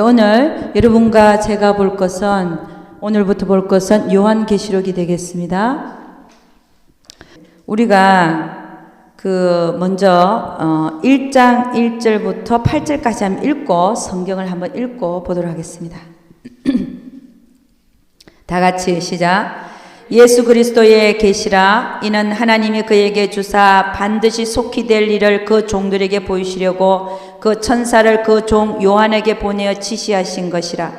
오늘 여러분과 제가 볼 것은 오늘부터 볼 것은 요한계시록이 되겠습니다. 우리가 먼저 1장 1절부터 8절까지 한번 읽고 성경을 한번 읽고 보도록 하겠습니다. 다 같이 시작. 예수 그리스도의 계시라. 이는 하나님이 그에게 주사 반드시 속히 될 일을 그 종들에게 보이시려고 그 천사를 그 종 요한에게 보내어 지시하신 것이라.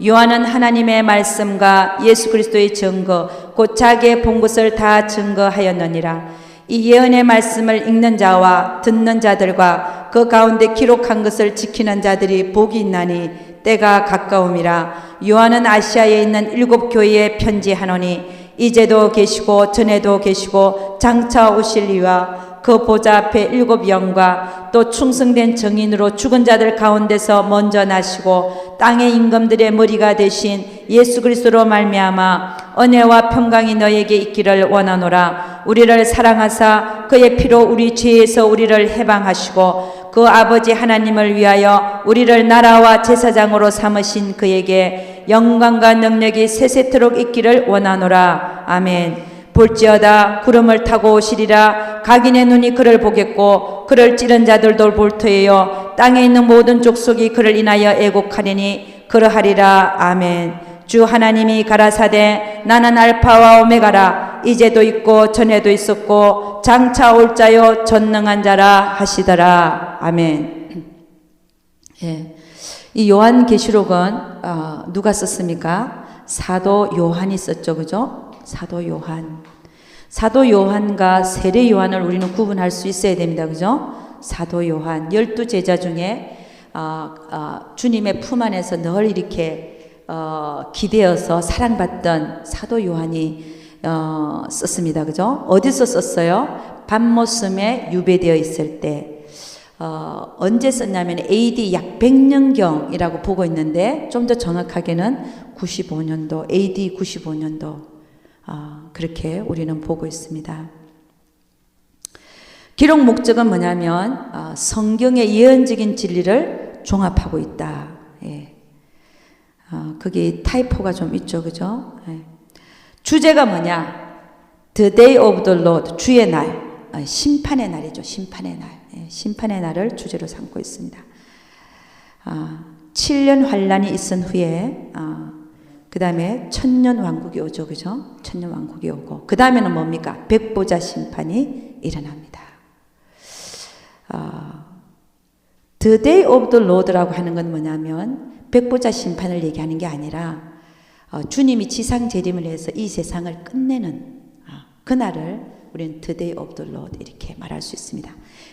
요한은 하나님의 말씀과 예수 그리스도의 증거 곧 자기의 본 것을 다 증거하였느니라. 이 예언의 말씀을 읽는 자와 듣는 자들과 그 가운데 기록한 것을 지키는 자들이 복이 있나니 때가 가까움이라. 요한은 아시아에 있는 7 교회에 편지하노니 이제도 계시고 전에도 계시고 장차 오실 이와 그 보좌 앞에 7 영과 또 충성된 정인으로 죽은 자들 가운데서 먼저 나시고 땅의 임금들의 머리가 되신 예수 그리스도로 말미암아 은혜와 평강이 너에게 있기를 원하노라. 우리를 사랑하사 그의 피로 우리 죄에서 우리를 해방하시고 그 아버지 하나님을 위하여 우리를 나라와 제사장으로 삼으신 그에게 영광과 능력이 세세토록 있기를 원하노라. 아멘. 볼지어다 구름을 타고 오시리라. 각인의 눈이 그를 보겠고 그를 찌른 자들도 볼 터예요. 땅에 있는 모든 족속이 그를 인하여 애곡하리니 그러하리라. 아멘. 주 하나님이 가라사대 나는 알파와 오메가라. 이제도 있고 전에도 있었고 장차 올 자요 전능한 자라 하시더라. 아멘. 예. 이 요한계시록은 누가 썼습니까? 사도 요한이 썼죠. 그죠? 사도 요한. 사도 요한과 세례 요한을 우리는 구분할 수 있어야 됩니다. 그죠? 사도 요한. 12제자 중에 주님의 품 안에서 늘 이렇게 기대어서 사랑받던 사도 요한이 썼습니다. 그죠? 어디서 썼어요? 밤모섬에 유배되어 있을 때. 언제 썼냐면 AD 약 100년경이라고 보고 있는데 좀 더 정확하게는 95년도, AD 95년도 그렇게 우리는 보고 있습니다. 기록 목적은 뭐냐면 성경의 예언적인 진리를 종합하고 있다. 예. 거기 타이포가 좀 있죠. 그죠? 예. 주제가 뭐냐? The day of the Lord, 주의 날, 심판의 날이죠. 심판의 날. 예. 심판의 날을 주제로 삼고 있습니다. 7년 환란이 있은 후에 그 다음에 천년 왕국이 오죠. 그죠? 천년 왕국이 오고 그 다음에는 뭡니까? 백보자 심판이 일어납니다. The day of the Lord라고 하는 건 뭐냐면 백보자 심판을 얘기하는 게 아니라 주님이 지상 재림을 해서 이 세상을 끝내는 그날을 우리는 The day of the Lord 이렇게 말할 수 있습니다.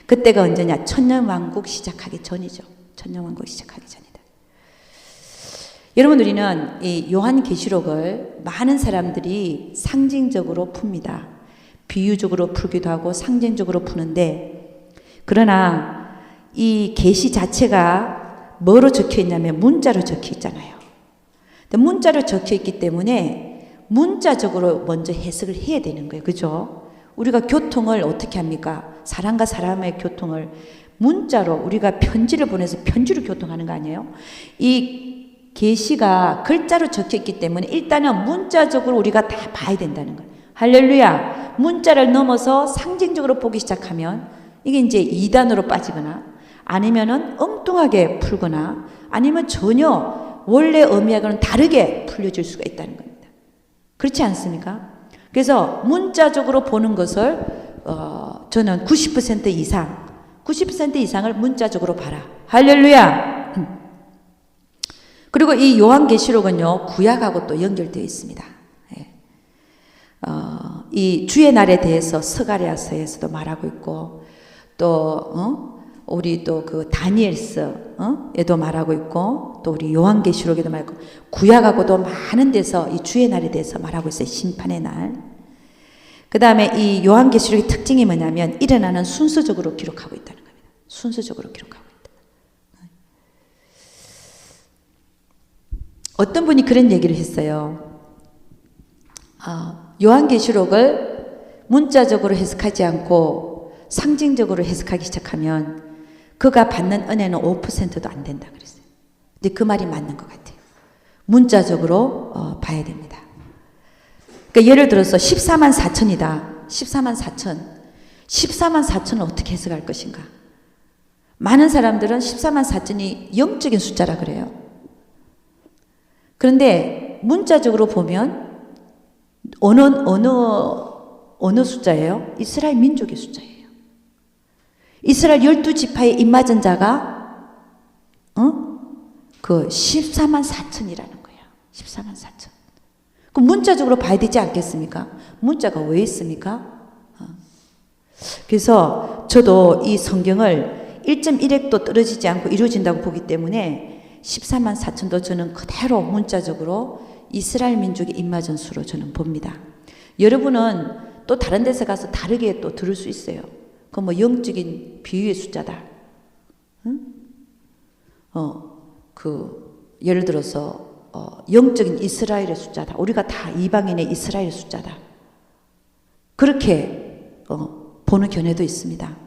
그때가 언제냐? 천년 왕국 시작하기 전이죠. 천년 왕국 시작하기 전이다. 여러분, 우리는 이 요한계시록을 많은 사람들이 상징적으로 풉니다. 비유적으로 풀기도 하고 상징적으로 푸는데, 그러나 이 계시 자체가 뭐로 적혀 있냐면 문자로 적혀 있잖아요. 근데 문자로 적혀 있기 때문에 문자적으로 먼저 해석을 해야 되는 거예요. 그죠? 우리가 교통을 어떻게 합니까? 사람과 사람의 교통을 문자로 우리가 편지를 보내서 편지로 교통하는 거 아니에요? 이 계시가 글자로 적혀있기 때문에 일단은 문자적으로 우리가 다 봐야 된다는 거예요. 할렐루야. 문자를 넘어서 상징적으로 보기 시작하면 이게 이제 이단으로 빠지거나 아니면은 엉뚱하게 풀거나 아니면 전혀 원래 의미하고는 다르게 풀려질 수가 있다는 겁니다. 그렇지 않습니까? 그래서 문자적으로 보는 것을 저는 90% 이상을 문자적으로 봐라. 할렐루야. 그리고 이 요한계시록은요, 구약하고 또 연결되어 있습니다. 예. 이 주의 날에 대해서 스가랴서에서도 말하고 있고, 또, 우리 또 그 다니엘서에도 말하고 있고, 또 우리 요한계시록에도 말하고, 구약하고도 많은 데서 이 주의 날에 대해서 말하고 있어요. 심판의 날. 그 다음에 이 요한계시록의 특징이 뭐냐면, 일어나는 순서적으로 기록하고 있다는 겁니다. 순서적으로 기록하고. 어떤 분이 그런 얘기를 했어요. 요한계시록을 문자적으로 해석하지 않고 상징적으로 해석하기 시작하면 그가 받는 은혜는 5%도 안 된다 그랬어요. 근데 그 말이 맞는 것 같아요. 문자적으로 봐야 됩니다. 그러니까 예를 들어서 14만 4천이다. 14만 4천. 14만 4천을 어떻게 해석할 것인가? 많은 사람들은 14만 4천이 영적인 숫자라 그래요. 그런데 문자적으로 보면 어느 숫자예요? 이스라엘 민족의 숫자예요. 이스라엘 12지파의 입맞은 자가 그 14만 4천이라는 거예요. 14만 4천. 그럼 문자적으로 봐야 되지 않겠습니까? 문자가 왜 있습니까? 그래서 저도 이 성경을 1.1획도 떨어지지 않고 이루어진다고 보기 때문에 14만 4천도 저는 그대로 문자적으로 이스라엘 민족의 입맞은 수로 저는 봅니다. 여러분은 또 다른 데서 가서 다르게 또 들을 수 있어요. 그 뭐 영적인 비유의 숫자다. 응? 예를 들어서 영적인 이스라엘의 숫자다. 우리가 다 이방인의 이스라엘 숫자다. 그렇게 보는 견해도 있습니다.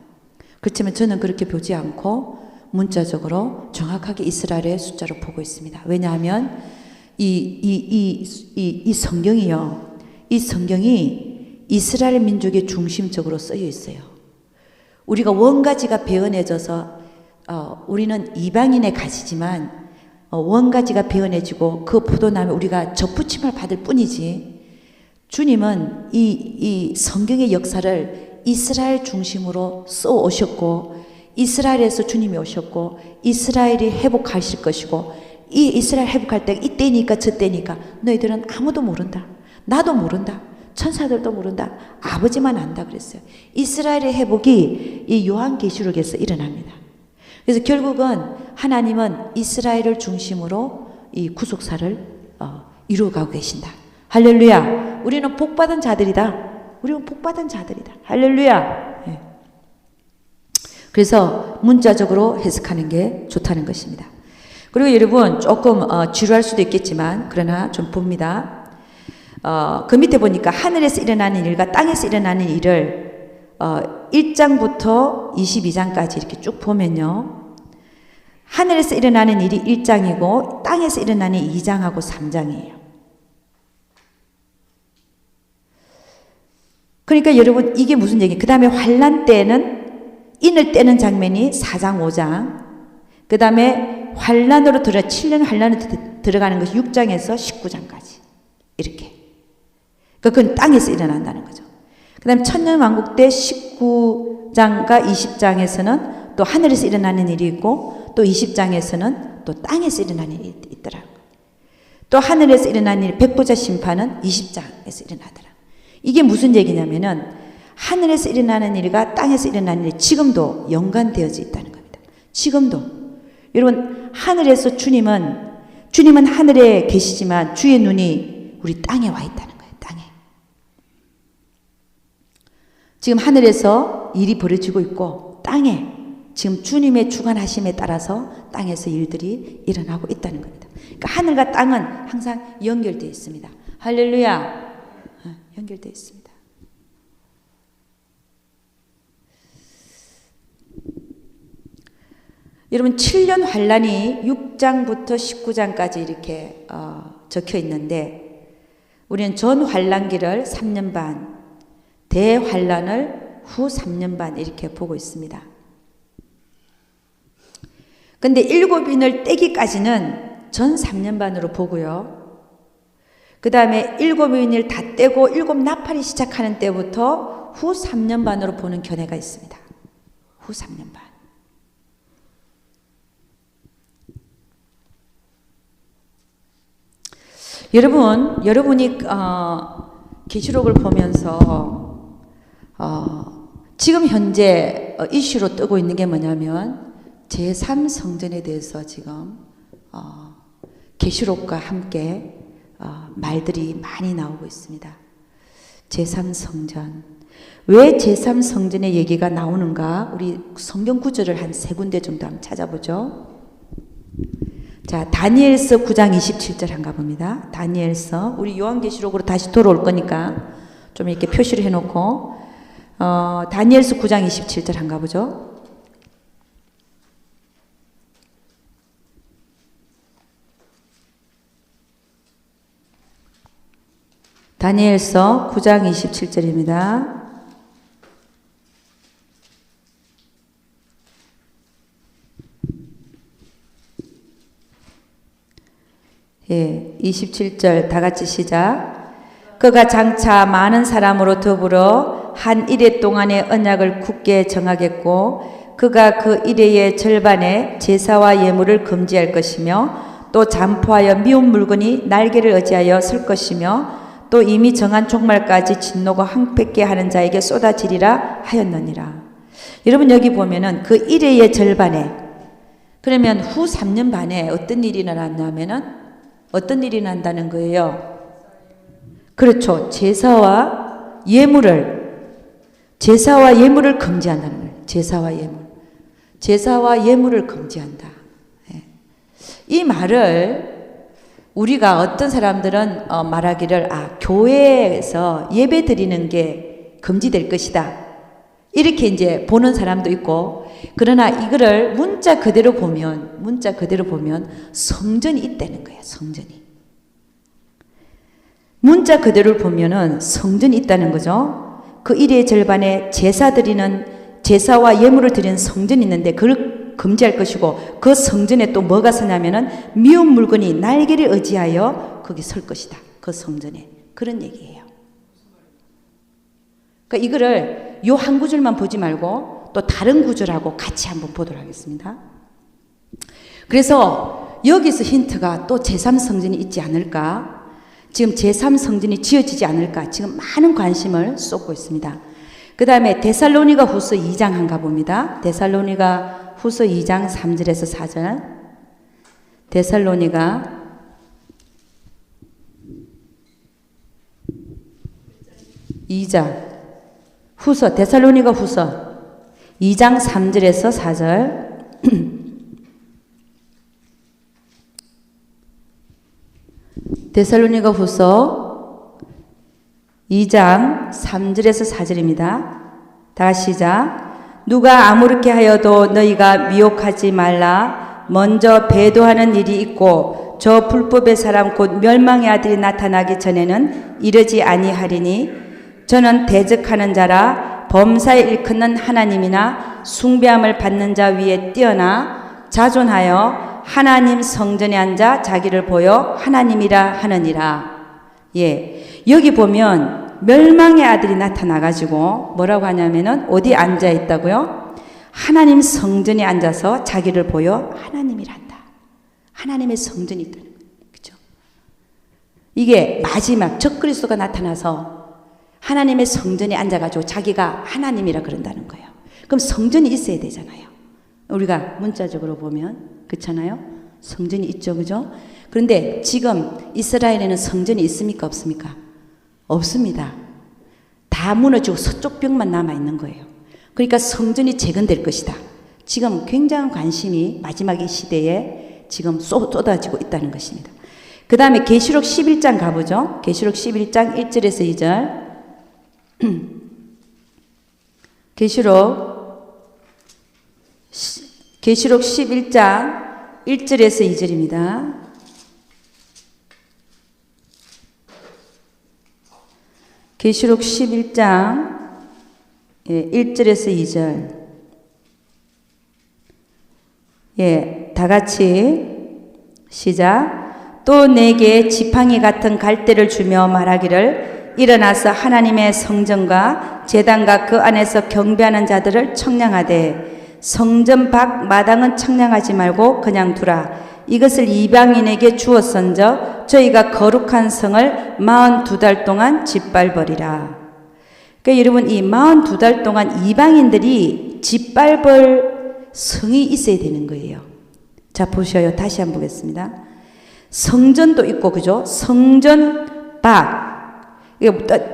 그렇지만 저는 그렇게 보지 않고 문자적으로 정확하게 이스라엘의 숫자로 보고 있습니다. 왜냐하면 이 성경이요. 이 성경이 이스라엘 민족의 중심적으로 쓰여 있어요. 우리가 원가지가 베어내져서 우리는 이방인의 가지지만 원가지가 베어내지고 그 포도나무에 우리가 접붙임을 받을 뿐이지 주님은 이 성경의 역사를 이스라엘 중심으로 써 오셨고 이스라엘에서 주님이 오셨고 이스라엘이 회복하실 것이고 이 이스라엘 회복할 때 이때니까 저때니까 너희들은 아무도 모른다. 나도 모른다. 천사들도 모른다. 아버지만 안다 그랬어요. 이스라엘의 회복이 이 요한계시록에서 일어납니다. 그래서 결국은 하나님은 이스라엘을 중심으로 이 구속사를 이루어가고 계신다. 할렐루야. 우리는 복받은 자들이다. 우리는 복받은 자들이다. 할렐루야. 예. 그래서 문자적으로 해석하는 게 좋다는 것입니다. 그리고 여러분 조금 지루할 수도 있겠지만 그러나 좀 봅니다. 그 밑에 보니까 하늘에서 일어나는 일과 땅에서 일어나는 일을 1장부터 22장까지 이렇게 쭉 보면요. 하늘에서 일어나는 일이 1장이고 땅에서 일어나는 2장하고 3장이에요. 그러니까 여러분 이게 무슨 얘기예요? 그 다음에 환란 때는 인을 떼는 장면이 4장 5장 그 다음에 환란으로 7년 환란으로 들어가는 것이 6장에서 19장까지 이렇게 그건 땅에서 일어난다는 거죠. 그 다음에 천년왕국 때 19장과 20장에서는 또 하늘에서 일어나는 일이 있고 또 20장에서는 또 땅에서 일어나는 일이 있더라고요. 또 하늘에서 일어나는 일, 백보자 심판은 20장에서 일어나더라. 이게 무슨 얘기냐면은 하늘에서 일어나는 일과 땅에서 일어나는 일이 지금도 연관되어져 있다는 겁니다. 지금도. 여러분 하늘에서 주님은 하늘에 계시지만 주의 눈이 우리 땅에 와 있다는 거예요. 땅에. 지금 하늘에서 일이 벌어지고 있고 땅에 지금 주님의 주관하심에 따라서 땅에서 일들이 일어나고 있다는 겁니다. 그러니까 하늘과 땅은 항상 연결되어 있습니다. 할렐루야. 연결되어 있습니다. 여러분 7년 환란이 6장부터 19장까지 이렇게 적혀 있는데 우리는 전 환란기를 3년 반, 대환란을 후 3년 반 이렇게 보고 있습니다. 근데 7인을 떼기까지는 전 3년 반으로 보고요. 그 다음에 7인을 다 떼고 7나팔이 시작하는 때부터 후 3년 반으로 보는 견해가 있습니다. 후 3년 반. 여러분이 계시록을 보면서 지금 현재 이슈로 뜨고 있는 게 뭐냐면 제3성전에 대해서 지금 계시록과 함께 말들이 많이 나오고 있습니다. 제3성전. 왜 제3성전의 얘기가 나오는가? 우리 성경 구절을 한 3군데 정도 한번 찾아보죠. 자, 다니엘서 9장 27절 한가 봅니다. 다니엘서. 우리 요한계시록으로 다시 돌아올 거니까 좀 이렇게 표시를 해놓고 다니엘서 9장 27절 한가 보죠. 다니엘서 9장 27절입니다. 예, 27절 다 같이 시작. 그가 장차 많은 사람으로 더불어 한 이레 동안의 언약을 굳게 정하겠고 그가 그 이레의 절반에 제사와 예물을 금지할 것이며 또 잠포하여 미운 물건이 날개를 의지하여 설 것이며 또 이미 정한 종말까지 진노가 황폐케 하는 자에게 쏟아지리라 하였느니라. 여러분 여기 보면은 그 이레의 절반에, 그러면 후 3년 반에 어떤 일이 일어났냐면은 어떤 일이 난다는 거예요. 그렇죠. 제사와 예물을 금지한다는 거예요. 제사와 예물을 금지한다. 이 말을 우리가 어떤 사람들은 말하기를 교회에서 예배 드리는 게 금지될 것이다. 이렇게 이제 보는 사람도 있고, 그러나 이거를 문자 그대로 보면 성전이 있다는 거예요. 성전이. 문자 그대로를 보면은 성전이 있다는 거죠. 그 일의 절반에 제사와 예물을 드리는 성전이 있는데 그걸 금지할 것이고, 그 성전에 또 뭐가 서냐면은 미운 물건이 날개를 의지하여 거기 설 것이다. 그 성전에. 그런 얘기예요. 그러니까 이거를 요 한 구절만 보지 말고 또 다른 구절하고 같이 한번 보도록 하겠습니다. 그래서 여기서 힌트가 또 제3성전이 있지 않을까? 지금 제3성전이 지어지지 않을까? 지금 많은 관심을 쏟고 있습니다. 그 다음에 데살로니가 후서 2장 한 가봅니다. 데살로니가 후서 2장 3절에서 4절. 데살로니가 데살로니가 후서 2장 3절에서 4절. 데살로니가 후서 2장 3절에서 4절입니다. 다시 시작. 누가 아무렇게 하여도 너희가 미혹하지 말라. 먼저 배도하는 일이 있고 저 불법의 사람 곧 멸망의 아들이 나타나기 전에는 이르지 아니하리니 저는 대적하는 자라 범사에 일컫는 하나님이나 숭배함을 받는 자 위에 뛰어나 자존하여 하나님 성전에 앉아 자기를 보여 하나님이라 하느니라. 예, 여기 보면 멸망의 아들이 나타나가지고 뭐라고 하냐면은 어디 앉아 있다고요? 하나님 성전에 앉아서 자기를 보여 하나님이라 한다. 하나님의 성전이 있다는 거예요. 그렇죠? 이게 마지막 적그리스도가 나타나서 하나님의 성전에 앉아가지고 자기가 하나님이라 그런다는 거예요. 그럼 성전이 있어야 되잖아요. 우리가 문자적으로 보면 그렇잖아요. 성전이 있죠, 그죠? 그런데 지금 이스라엘에는 성전이 있습니까, 없습니까? 없습니다. 다 무너지고 서쪽 벽만 남아 있는 거예요. 그러니까 성전이 재건될 것이다. 지금 굉장한 관심이 마지막 이 시대에 지금 쏟아지고 있다는 것입니다. 그 다음에 계시록 11장 가보죠. 계시록 11장 1절에서 2절. 계시록 11장 1절에서 2절입니다. 계시록 11장 1절에서 2절. 예, 다 같이 시작. 또 내게 지팡이 같은 갈대를 주며 말하기를 일어나서 하나님의 성전과 제단과 그 안에서 경배하는 자들을 청량하되 성전 밖 마당은 청량하지 말고 그냥 두라. 이것을 이방인에게 주었은즉 저희가 거룩한 성을 42달 동안 짓밟으리라. 그러니까 여러분 이 42달 동안 이방인들이 짓밟을 성이 있어야 되는 거예요. 자 보셔요. 다시 한번 보겠습니다. 성전도 있고 그죠? 성전 밖.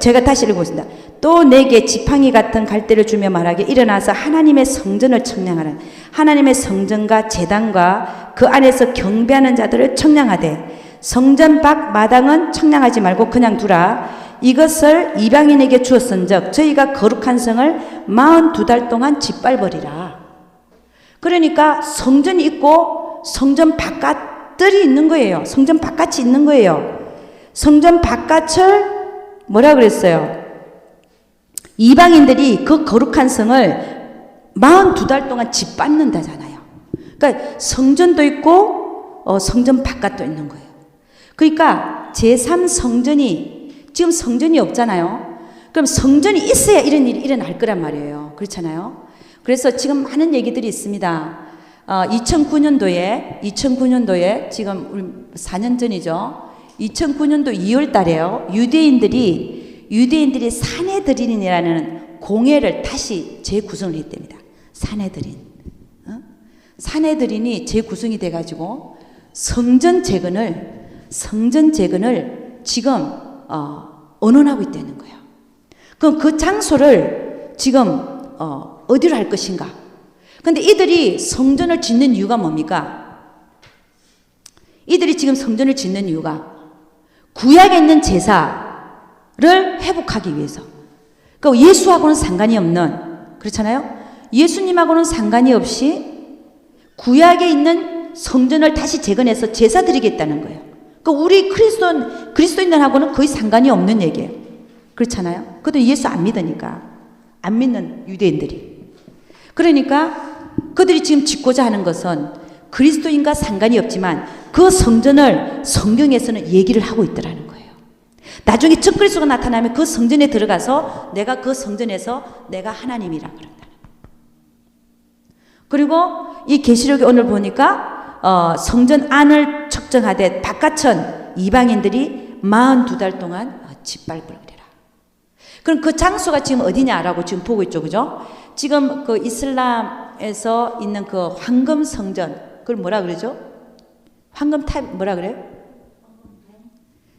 제가 다시 읽어보겠습니다. 또 내게 지팡이 같은 갈대를 주며 말하기에 일어나서 하나님의 성전을 청량하라. 하나님의 성전과 제단과 그 안에서 경배하는 자들을 청량하되 성전 밖 마당은 청량하지 말고 그냥 두라. 이것을 이방인에게 주었은즉 저희가 거룩한 성을 42달 동안 짓밟으리라. 그러니까 성전이 있고 성전 바깥들이 있는 거예요. 성전 바깥이 있는 거예요. 성전 바깥을 뭐라 그랬어요? 이방인들이 그 거룩한 성을 42달 동안 짓밟는다잖아요. 그러니까 성전도 있고 성전 바깥도 있는 거예요. 그러니까 제3성전이 지금 성전이 없잖아요. 그럼 성전이 있어야 이런 일이 일어날 거란 말이에요. 그렇잖아요. 그래서 지금 많은 얘기들이 있습니다. 2009년도에 지금 4년 전이죠. 2009년도 2월 달에요. 유대인들이 사내들인이라는 공회를 다시 재구성을 했답니다. 사내들인. 사내들인이 재구성이 돼가지고 성전 재건을 지금 언론하고 있다는 거예요. 그럼 그 장소를 지금 어디로 할 것인가? 근데 이들이 성전을 짓는 이유가 뭡니까? 이들이 지금 성전을 짓는 이유가 구약에 있는 제사를 회복하기 위해서. 그러니까 예수하고는 상관이 없는, 그렇잖아요? 예수님하고는 상관이 없이 구약에 있는 성전을 다시 재건해서 제사 드리겠다는 거예요. 그러니까 우리 그리스도인들하고는 거의 상관이 없는 얘기예요. 그렇잖아요? 그들 예수 안 믿으니까. 안 믿는 유대인들이. 그러니까 그들이 지금 짓고자 하는 것은 그리스도인과 상관이 없지만 그 성전을 성경에서는 얘기를 하고 있더라는 거예요. 나중에 적그리스도가 나타나면 그 성전에 들어가서 내가 그 성전에서 내가 하나님이라 그런다는 거예요. 그리고 이 계시록에 오늘 보니까 성전 안을 측정하되 바깥은 이방인들이 42달 동안 짓밟을 그래라. 그럼 그 장소가 지금 어디냐라고 지금 보고 있죠. 그죠? 지금 그 이슬람에서 있는 그 황금 성전, 그걸 뭐라 그러죠? 황금 탑, 뭐라 그래요?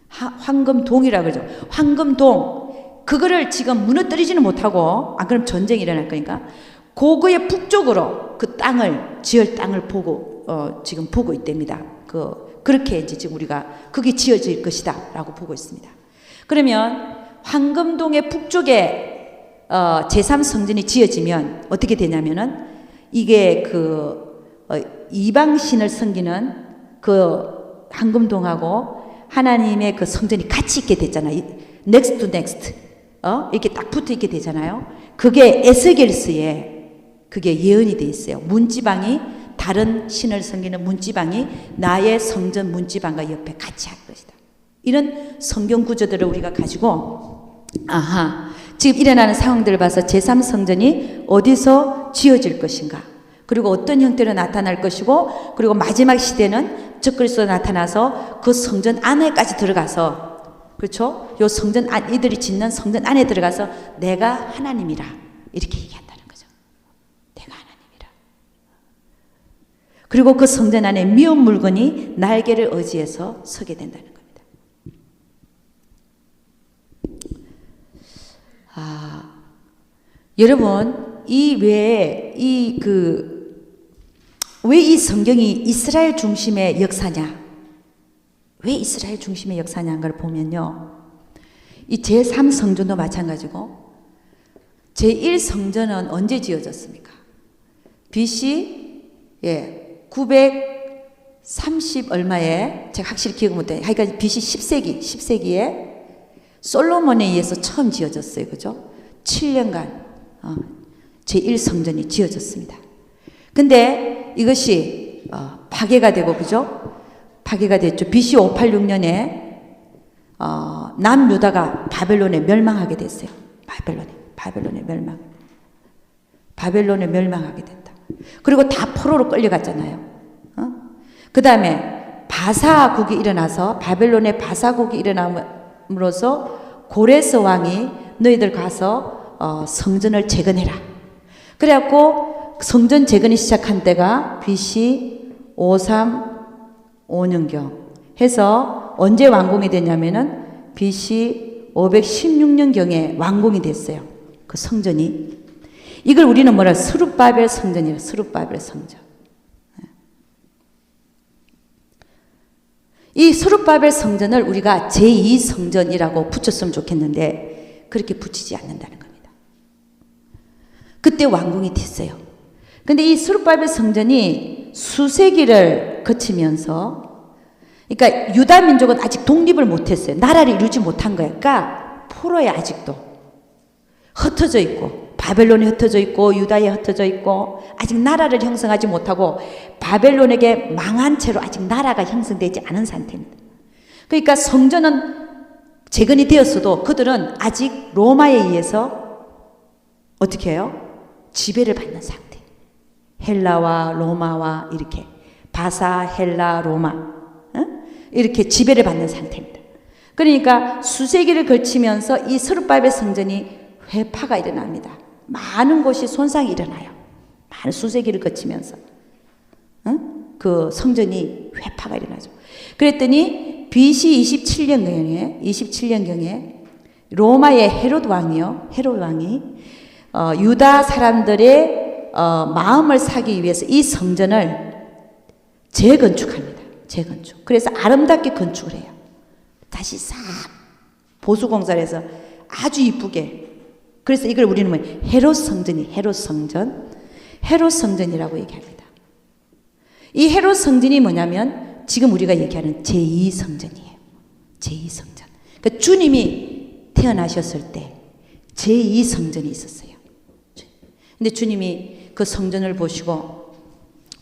황금동이라 그러죠. 황금동. 그거를 지금 무너뜨리지는 못하고, 그럼 전쟁이 일어날 거니까. 고구의 북쪽으로 그 땅을, 지을 땅을 보고, 지금 보고 있답니다. 그렇게 이제 지금 우리가 그게 지어질 것이다 라고 보고 있습니다. 그러면 황금동의 북쪽에 제3성전이 지어지면 어떻게 되냐면은 이게 이방신을 섬기는 그 황금동하고 하나님의 그 성전이 같이 있게 됐잖아요. next to next. 이렇게 딱 붙어 있게 되잖아요. 그게 에스겔서에 그게 예언이 돼 있어요. 문지방이 다른 신을 섬기는 문지방이 나의 성전 문지방과 옆에 같이 할 것이다. 이런 성경 구조들을 우리가 가지고 지금 일어나는 상황들을 봐서 제3성전이 어디서 지어질 것인가, 그리고 어떤 형태로 나타날 것이고, 그리고 마지막 시대는 적그리스도 나타나서 그 성전 안에까지 들어가서, 그렇죠? 요 성전 안, 이들이 짓는 성전 안에 들어가서 내가 하나님이라 이렇게 얘기한다는 거죠. 내가 하나님이라. 그리고 그 성전 안에 미운 물건이 날개를 의지해서 서게 된다는 겁니다. 여러분, 왜 이 성경이 이스라엘 중심의 역사냐? 왜 이스라엘 중심의 역사냐는 걸 보면요. 이 제3성전도 마찬가지고, 제1성전은 언제 지어졌습니까? BC, 930 얼마에, 제가 확실히 기억 못해요. 하여간 BC 10세기에 솔로몬에 의해서 처음 지어졌어요. 그죠? 7년간 제1성전이 지어졌습니다. 근데 이것이 파괴가 되고, 그죠? 파괴가 됐죠. BC 586년에 남유다가 바벨론에 멸망하게 됐어요. 바벨론에 멸망하게 됐다. 그리고 다 포로로 끌려갔잖아요. 그 다음에 바사국이 일어나서, 바벨론의 바사국이 일어남으로써 고레스 왕이 너희들 가서 성전을 재건해라. 그래갖고 성전 재건이 시작한 때가 BC 535년경 해서 언제 완공이 되냐면은 BC 516년경에 완공이 됐어요. 그 성전이. 이걸 우리는 뭐라 스룹바벨 성전이에요. 스룹바벨 성전. 이 스룹바벨 성전을 우리가 제2성전이라고 붙였으면 좋겠는데 그렇게 붙이지 않는다는 겁니다. 그때 완공이 됐어요. 근데 이 스룹바벨 성전이 수세기를 거치면서, 그러니까 유다 민족은 아직 독립을 못했어요. 나라를 이루지 못한 거예요. 그러니까 포로에 아직도 흩어져 있고, 바벨론에 흩어져 있고, 유다에 흩어져 있고, 아직 나라를 형성하지 못하고 바벨론에게 망한 채로 아직 나라가 형성되지 않은 상태입니다. 그러니까 성전은 재건이 되었어도 그들은 아직 로마에 의해서 어떻게 해요? 지배를 받는 상태. 헬라와 로마와 이렇게 바사, 헬라, 로마 이렇게 지배를 받는 상태입니다. 그러니까 수세기를 걸치면서 이 스룹바벨 성전이 회파가 일어납니다. 많은 곳이 손상이 일어나요. 많은 수세기를 거치면서 그 성전이 회파가 일어나죠. 그랬더니 BC 27년경에 로마의 헤롯 왕이 유다 사람들의 마음을 사기 위해서 이 성전을 재건축합니다. 재건축. 그래서 아름답게 건축을 해요. 다시 싹 보수공사를 해서 아주 이쁘게. 그래서 이걸 우리는 헤롯 성전이라고 얘기합니다. 이 헤롯 성전이 뭐냐면 지금 우리가 얘기하는 제2성전이에요. 제2성전. 그러니까 주님이 태어나셨을 때 제2성전이 있었어요. 근데 주님이 그 성전을 보시고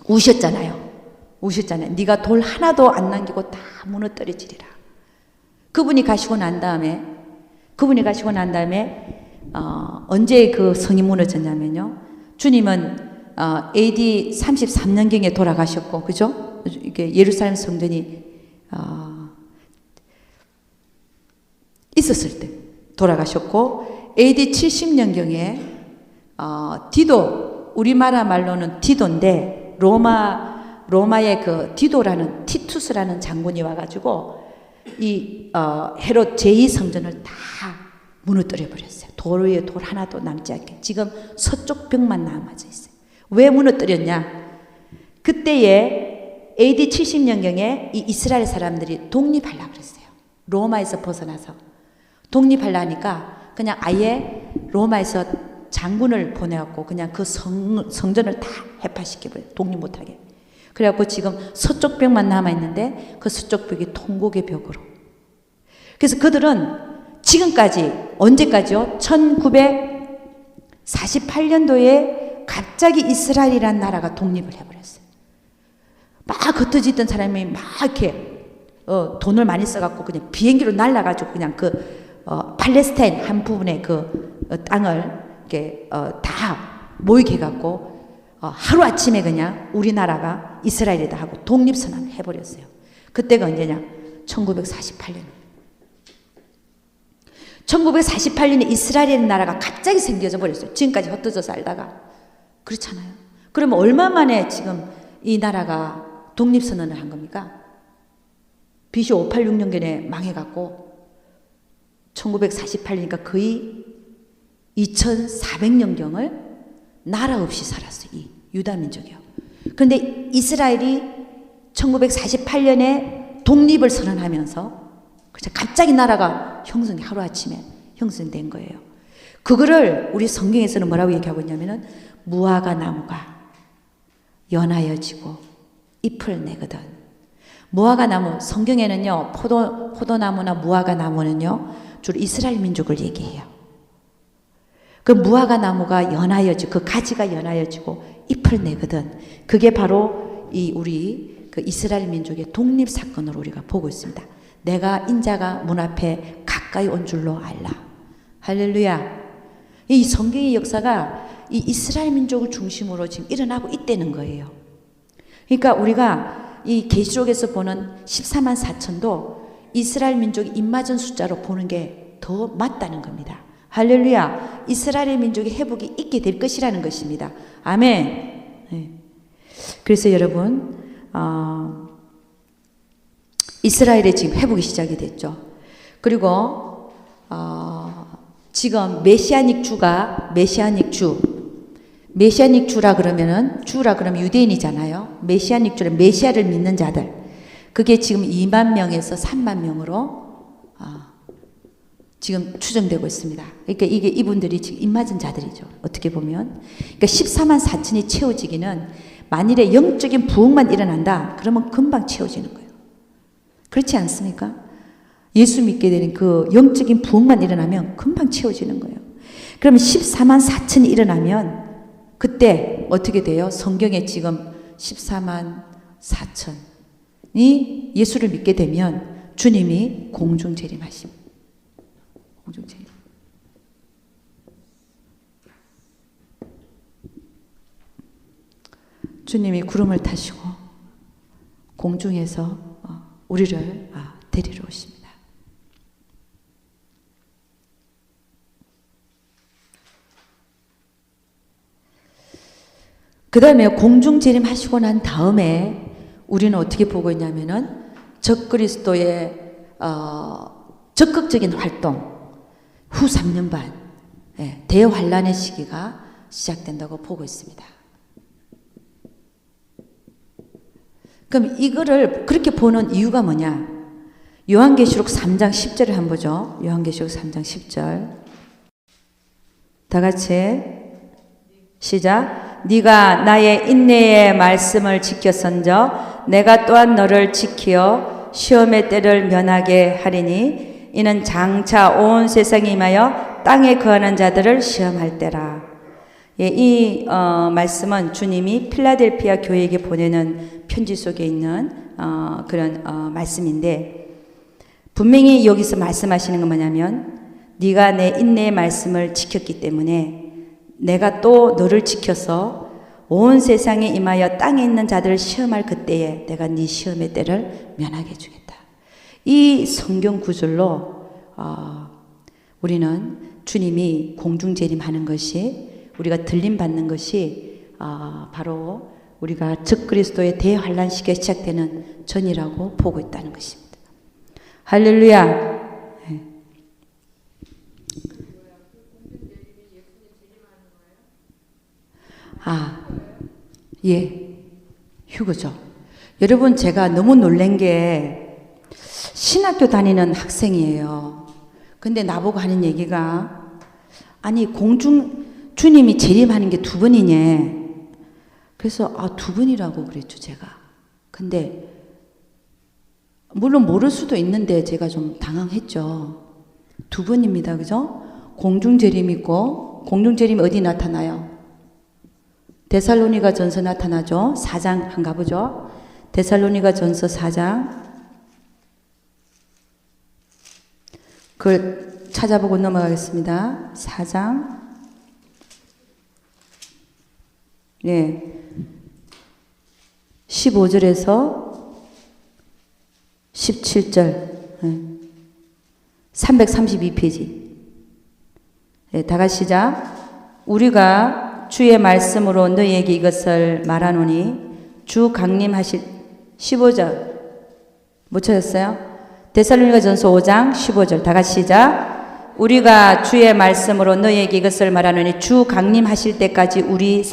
우셨잖아요. 네가 돌 하나도 안 남기고 다 무너뜨려지리라. 그분이 가시고 난 다음에 언제 그 성이 무너졌냐면요. 주님은 AD 33년경에 돌아가셨고, 그죠? 이게 예루살렘 성전이 있었을 때 돌아가셨고, AD 70년경에 디도, 우리나라 말로는 디도인데 로마의 그 디도라는 티투스라는 장군이 와가지고 이 헤롯 제2성전을 다 무너뜨려 버렸어요. 돌 위에 돌 하나도 남지 않게. 지금 서쪽 벽만 남아져 있어요. 왜 무너뜨렸냐? 그때에 AD 70년경에 이 이스라엘 사람들이 독립하려고 그랬어요. 로마에서 벗어나서 독립하려 하니까 그냥 아예 로마에서 장군을 보내갖고 그냥 그 성전을 다 해파시켜버려요. 독립 못하게. 그래갖고 지금 서쪽 벽만 남아있는데 그 서쪽 벽이 통곡의 벽으로. 그래서 그들은 지금까지, 언제까지요? 1948년도에 갑자기 이스라엘이라는 나라가 독립을 해버렸어요. 막 흩어지던 사람이 막 이렇게 돈을 많이 써갖고 그냥 비행기로 날아가지고 그냥 팔레스타인 한 부분의 땅을 이렇게 다 모이게 해갖고 하루아침에 그냥 우리나라가 이스라엘이다 하고 독립선언을 해버렸어요. 그때가 언제냐? 1948년. 1948년에 이스라엘이라는 나라가 갑자기 생겨져 버렸어요. 지금까지 흩어져 살다가. 그렇잖아요. 그러면 얼마 만에 지금 이 나라가 독립선언을 한 겁니까? BC 586년경에 망해갖고 1948년이니까 거의 2400년경을 나라 없이 살았어요. 이 유다민족이요. 그런데 이스라엘이 1948년에 독립을 선언하면서 갑자기 나라가 하루아침에 형성된 거예요. 그거를 우리 성경에서는 뭐라고 얘기하고 있냐면은 무화과 나무가 연하여지고 잎을 내거든. 무화과 나무, 성경에는요, 포도나무나 무화과 나무는요, 주로 이스라엘 민족을 얘기해요. 그 무화과 나무가 연하여지고, 그 가지가 연하여지고 잎을 내거든. 그게 바로 우리 이스라엘 민족의 독립 사건으로 우리가 보고 있습니다. 내가 인자가 문 앞에 가까이 온 줄로 알라. 할렐루야. 이 성경의 역사가 이 이스라엘 민족을 중심으로 지금 일어나고 있다는 거예요. 그러니까 우리가 이 계시록에서 보는 14만 4천도 이스라엘 민족이 입맞은 숫자로 보는 게 더 맞다는 겁니다. 할렐루야. 이스라엘 민족의 회복이 있게 될 것이라는 것입니다. 아멘. 네. 그래서 여러분, 이스라엘의 지금 회복이 시작이 됐죠. 그리고 지금 메시아닉 주라 그러면 유대인이잖아요. 메시아닉 주는 메시아를 믿는 자들. 그게 지금 2만 명에서 3만 명으로 지금 추정되고 있습니다. 그러니까 이분들이 지금 입맞은 자들이죠. 어떻게 보면. 그러니까 14만 4천이 채워지기는 만일에 영적인 부흥만 일어난다. 그러면 금방 채워지는 거예요. 그렇지 않습니까? 예수 믿게 되는 그 영적인 부흥만 일어나면 금방 채워지는 거예요. 그러면 14만 4천이 일어나면 그때 어떻게 돼요? 성경에 지금 14만 4천이 예수를 믿게 되면 주님이 공중 재림하십니다. 공중 재림. 주님이 구름을 타시고 공중에서 우리를 데리러 오십니다. 그 다음에 공중 재림하시고 난 다음에 우리는 어떻게 보고 있냐면은 적그리스도의 적극적인 활동 후 3년 반 대환란의 시기가 시작된다고 보고 있습니다. 그럼 이거를 그렇게 보는 이유가 뭐냐? 요한계시록 3장 10절을 한번 보죠. 요한계시록 3장 10절. 다 같이 시작. 네가 나의 인내의 말씀을 지켰은저 내가 또한 너를 지키어 시험의 때를 면하게 하리니 이는 장차 온 세상에 임하여 땅에 거하는 자들을 시험할 때라. 이 말씀은 주님이 필라델피아 교회에게 보내는 편지 속에 있는 그런 말씀인데, 분명히 여기서 말씀하시는 건 뭐냐면 네가 내 인내의 말씀을 지켰기 때문에 내가 또 너를 지켜서 온 세상에 임하여 땅에 있는 자들을 시험할 그때에 내가 네 시험의 때를 면하게 해주겠다. 이 성경 구절로 우리는 주님이 공중 재림하는 것이, 우리가 들림 받는 것이 바로 우리가 적그리스도의 대환란 시기가 시작되는 전이라고 보고 있다는 것입니다. 할렐루야. 예, 휴거죠. 여러분, 제가 너무 놀란 게 신학교 다니는 학생이에요. 근데 나보고 하는 얘기가, 아니 주님이 재림하는 게 2번이냐. 그래서 2번이라고 그랬죠, 제가. 근데 물론 모를 수도 있는데 제가 좀 당황했죠. 2번입니다. 그죠? 공중재림 있고, 공중재림이 어디 나타나요? 데살로니가 전서 나타나죠. 4장 한 가보죠. 데살로니가 전서 4장. 그걸 찾아보고 넘어가겠습니다. 4장. 네. 15절에서 17절. 332페이지. 네, 다 같이 시작. 우리가 주의 말씀으로 너희에게 이것을 말하노니 주 강림하실 15절 못 찾았어요? 데살로니가 전서 5장 15절 다 같이 시작. 우리가 주의 말씀으로 너희에게 이것을 말하노니 주 강림하실 때까지 우리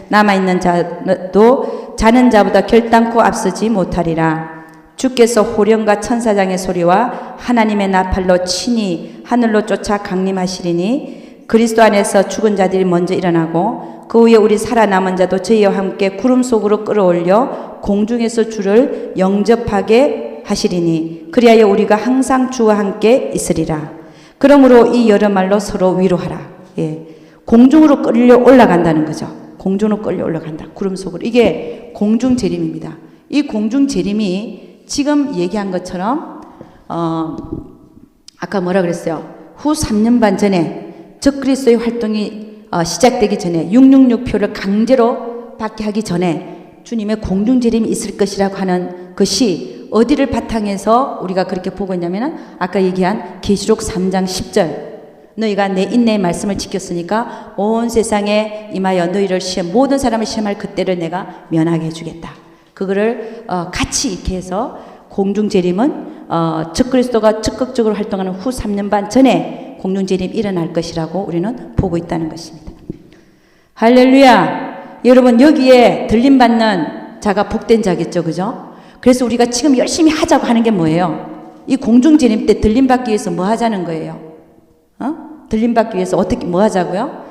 남아있는 자도 자는 자보다 결단코 앞서지 못하리라. 주께서 호령과 천사장의 소리와 하나님의 나팔로 친히 하늘로 쫓아 강림하시리니 그리스도 안에서 죽은 자들이 먼저 일어나고 그 후에 우리 살아남은 자도 저희와 함께 구름 속으로 끌어올려 공중에서 주를 영접하게 하시리니 그리하여 우리가 항상 주와 함께 있으리라. 그러므로 이 여러말로 서로 위로하라. 공중으로 끌려 올라간다는 거죠. 공중으로 끌려 올라간다. 구름 속으로. 이게 공중 재림입니다. 이 공중 재림이 지금 얘기한 것처럼 아까 뭐라 그랬어요? 후 3년 반 전에 적그리스도의 활동이 시작되기 전에 666표를 강제로 받게 하기 전에 주님의 공중재림이 있을 것이라고 하는 것이 어디를 바탕해서 우리가 그렇게 보고 있냐면 아까 얘기한 계시록 3장 10절 너희가 내 인내의 말씀을 지켰으니까 온 세상에 임하여 너희를 모든 사람을 시험할 그때를 내가 면하게 해주겠다. 그거를 같이 이렇게 해서 공중재림은 적그리스도가 적극적으로 활동하는 후 3년 반 전에 공중재림이 일어날 것이라고 우리는 보고 있다는 것입니다. 할렐루야. 여러분, 여기에 들림받는 자가 복된 자겠죠. 그죠? 그래서 우리가 지금 열심히 하자고 하는 게 뭐예요? 이 공중재림 때 들림받기 위해서 뭐 하자는 거예요? 들림받기 위해서 어떻게 뭐 하자고요?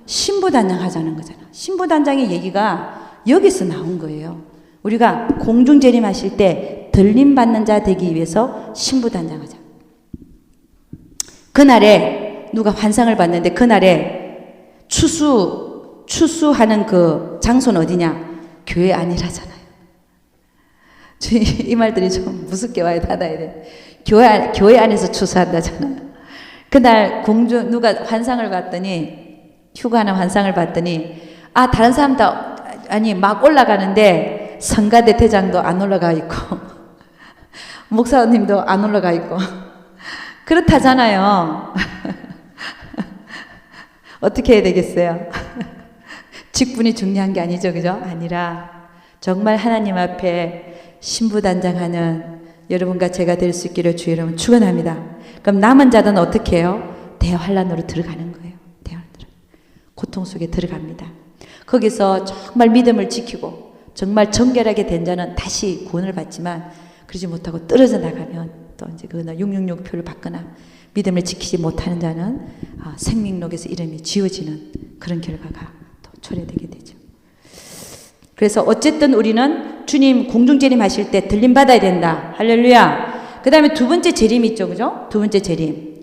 신부단장 하자는 거잖아. 신부단장의 얘기가 여기서 나온 거예요. 우리가 공중재림 하실 때 들림받는 자 되기 위해서 신부단장 하자. 그날에 누가 환상을 봤는데 그날에 추수하는 그 장소는 어디냐? 교회 안이라잖아요. 이 말들이 좀 무섭게 와야 닫아야 돼. 교회 안에서 추수한다잖아요. 그날 누가 환상을 봤더니, 휴가하는 환상을 봤더니, 다른 사람도, 막 올라가는데, 성가대 대장도 안 올라가 있고, 목사님도 안 올라가 있고, 그렇다잖아요. 어떻게 해야 되겠어요? 직분이 중요한 게 아니죠, 그죠? 아니라, 정말 하나님 앞에 신부단장하는 여러분과 제가 될 수 있기를 주의 이름으로 축원합니다. 그럼 남은 자들은 어떻게 해요? 대환란으로 들어가는 거예요. 대환란으로. 고통 속에 들어갑니다. 거기서 정말 믿음을 지키고 정말 정결하게 된 자는 다시 구원을 받지만 그러지 못하고 떨어져 나가면 또 이제 그 666표를 받거나 믿음을 지키지 못하는 자는 생명록에서 이름이 지워지는 그런 결과가 또 초래되게 되죠. 그래서 어쨌든 우리는 주님 공중재림 하실 때 들림 받아야 된다. 할렐루야. 그 다음에 두 번째 재림 있죠. 그죠? 두 번째 재림.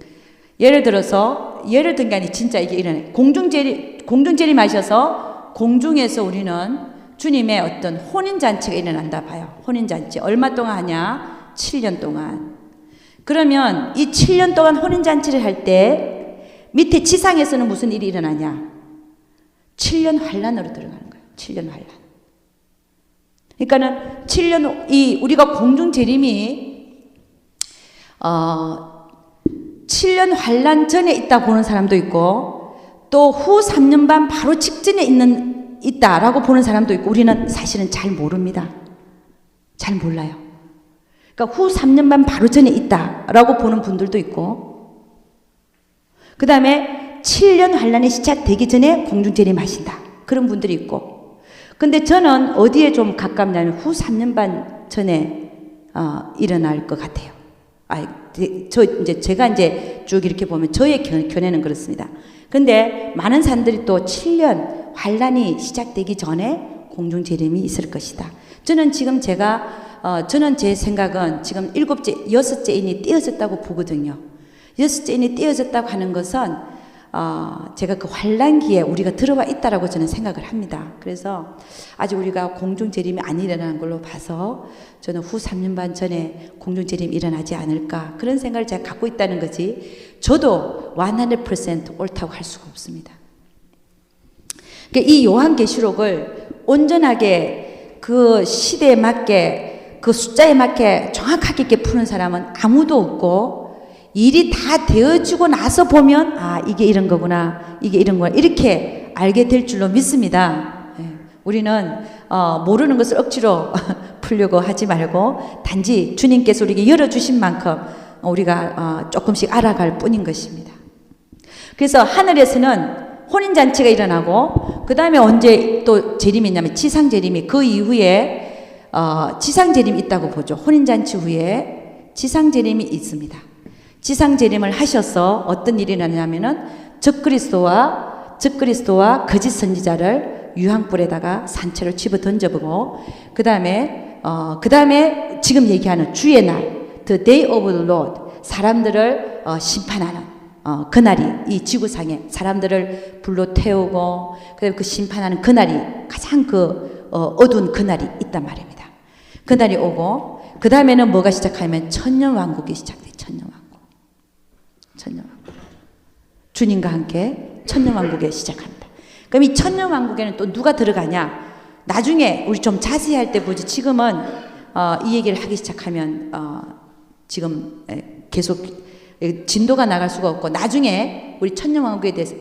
예를 든 게 아니 진짜 이게 일어나요. 공중재림 하셔서 공중에서 우리는 주님의 어떤 혼인잔치가 일어난다 봐요. 혼인잔치. 얼마 동안 하냐? 7년 동안. 그러면 이 7년 동안 혼인잔치를 할 때 밑에 지상에서는 무슨 일이 일어나냐? 7년 환란으로 들어가는 거예요. 7년 환란. 그러니까는 7년 우리가 공중 재림이 7년 환란 전에 있다 보는 사람도 있고 또 후 3년 반 바로 직전에 있다라고 보는 사람도 있고 우리는 사실은 잘 모릅니다. 잘 몰라요. 그러니까 후 3년 반 바로 전에 있다라고 보는 분들도 있고 그 다음에 7년 환란이 시작되기 전에 공중 재림하신다. 그런 분들이 있고 근데 저는 어디에 좀 가깝냐면 후 3년 반 전에 일어날 것 같아요. 제가 쭉 이렇게 보면 저의 견해는 그렇습니다. 근데 많은 사람들이 또 7년 환란이 시작되기 전에 공중 재림이 있을 것이다. 저는 제 생각은 지금 6째 인이 떼어졌다고 보거든요. 6째 인이 떼어졌다고 하는 것은 제가 그 환란기에 우리가 들어와 있다라고 저는 생각을 합니다. 그래서 아직 우리가 공중재림이 안 일어나는 걸로 봐서 저는 후 3년 반 전에 공중재림이 일어나지 않을까 그런 생각을 제가 갖고 있다는 거지 저도 100% 옳다고 할 수가 없습니다. 그러니까 이 요한계시록을 온전하게 그 시대에 맞게 그 숫자에 맞게 정확하게 이렇게 푸는 사람은 아무도 없고 일이 다 되어지고 나서 보면 이게 이런 거구나 이게 이런 거구나 이렇게 알게 될 줄로 믿습니다. 우리는 모르는 것을 억지로 풀려고 하지 말고 단지 주님께서 우리에게 열어주신 만큼 우리가 조금씩 알아갈 뿐인 것입니다. 그래서 하늘에서는 혼인잔치가 일어나고 그 다음에 언제 또 재림이 있냐면 지상재림이 그 이후에 지상재림이 있다고 보죠. 혼인잔치 후에 지상재림이 있습니다. 지상재림을 하셔서 어떤 일이 일어나냐면은 적그리스도와 거짓 선지자를 유황불에다가 산채로 집어 던져보고 그 다음에 지금 얘기하는 주의 날 The Day of the Lord 사람들을 심판하는 그날이 이 지구상에 사람들을 불로 태우고 그다음에 그 심판하는 그날이 가장 어두운 그날이 있단 말입니다. 그날이 오고 그 다음에는 뭐가 시작하면 천년왕국이 시작돼요. 천년왕국. 주님과 함께 천년왕국에 시작합니다. 그럼 이 천년왕국에는 또 누가 들어가냐? 나중에 우리 좀 자세히 할 때 보지. 지금은 이 얘기를 하기 시작하면 지금 계속 진도가 나갈 수가 없고 나중에 우리 천년왕국에 대해서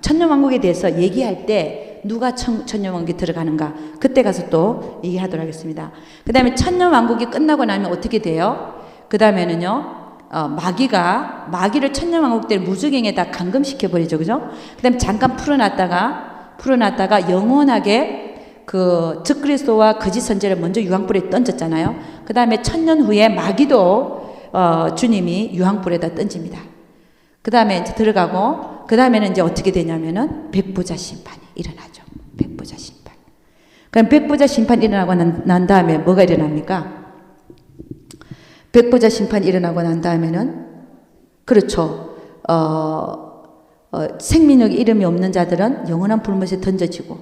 천년왕국에 대해서 얘기할 때 누가 천년왕국에 들어가는가 그때 가서 또 얘기하도록 하겠습니다. 그 다음에 천년왕국이 끝나고 나면 어떻게 돼요? 그 다음에는요 마귀를 천년왕국 때 무저갱에다 감금시켜버리죠. 그죠? 그 다음에 잠깐 풀어놨다가 영원하게 그 적그리스도와 거짓 선지자를 먼저 유황불에 던졌잖아요. 그 다음에 천년 후에 마귀도 주님이 유황불에다 던집니다. 그 다음에 이제 들어가고 그 다음에는 이제 어떻게 되냐면은 백부자 심판이 일어나죠. 백부자 심판. 그럼 백부자 심판이 일어나고 난 다음에 뭐가 일어납니까? 백보자 심판이 일어나고 난 다음에는 그렇죠. 생민력에 이름이 없는 자들은 영원한 불못에 던져지고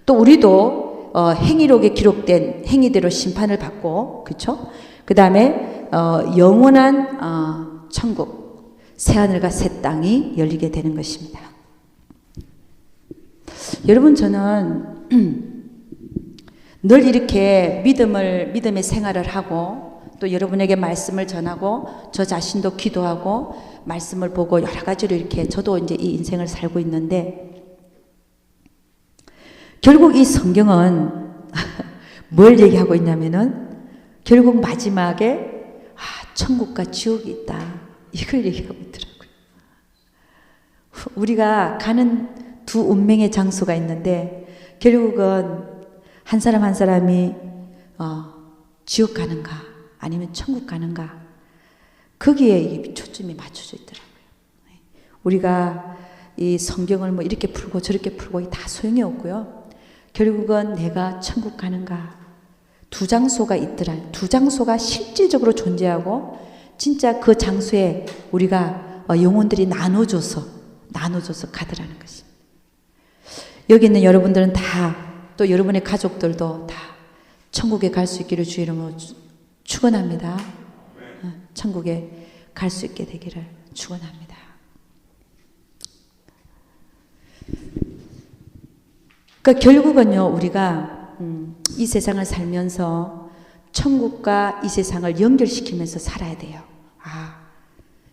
또 우리도 행위록에 기록된 행위대로 심판을 받고 그렇죠. 그 다음에 영원한 천국 새하늘과 새 땅이 열리게 되는 것입니다. 여러분 저는 늘 이렇게 믿음의 생활을 하고 또 여러분에게 말씀을 전하고 저 자신도 기도하고 말씀을 보고 여러 가지로 이렇게 저도 이제 이 인생을 살고 있는데 결국 이 성경은 뭘 얘기하고 있냐면은 결국 마지막에 천국과 지옥이 있다 이걸 얘기하고 있더라고요. 우리가 가는 두 운명의 장소가 있는데 결국은 한 사람 한 사람이 지옥 가는가 아니면 천국 가는가 거기에 초점이 맞춰져 있더라고요. 우리가 이 성경을 뭐 이렇게 풀고 저렇게 풀고 다 소용이 없고요. 결국은 내가 천국 가는가 두 장소가 있더라. 두 장소가 실질적으로 존재하고 진짜 그 장소에 우리가 영혼들이 나눠줘서 가더라는 것입니다. 여기 있는 여러분들은 다 또 여러분의 가족들도 다 천국에 갈 수 있기를 주 이름으로 축원합니다. 천국에 갈 수 있게 되기를 축원합니다. 그러니까 결국은요 우리가 이 세상을 살면서 천국과 이 세상을 연결시키면서 살아야 돼요.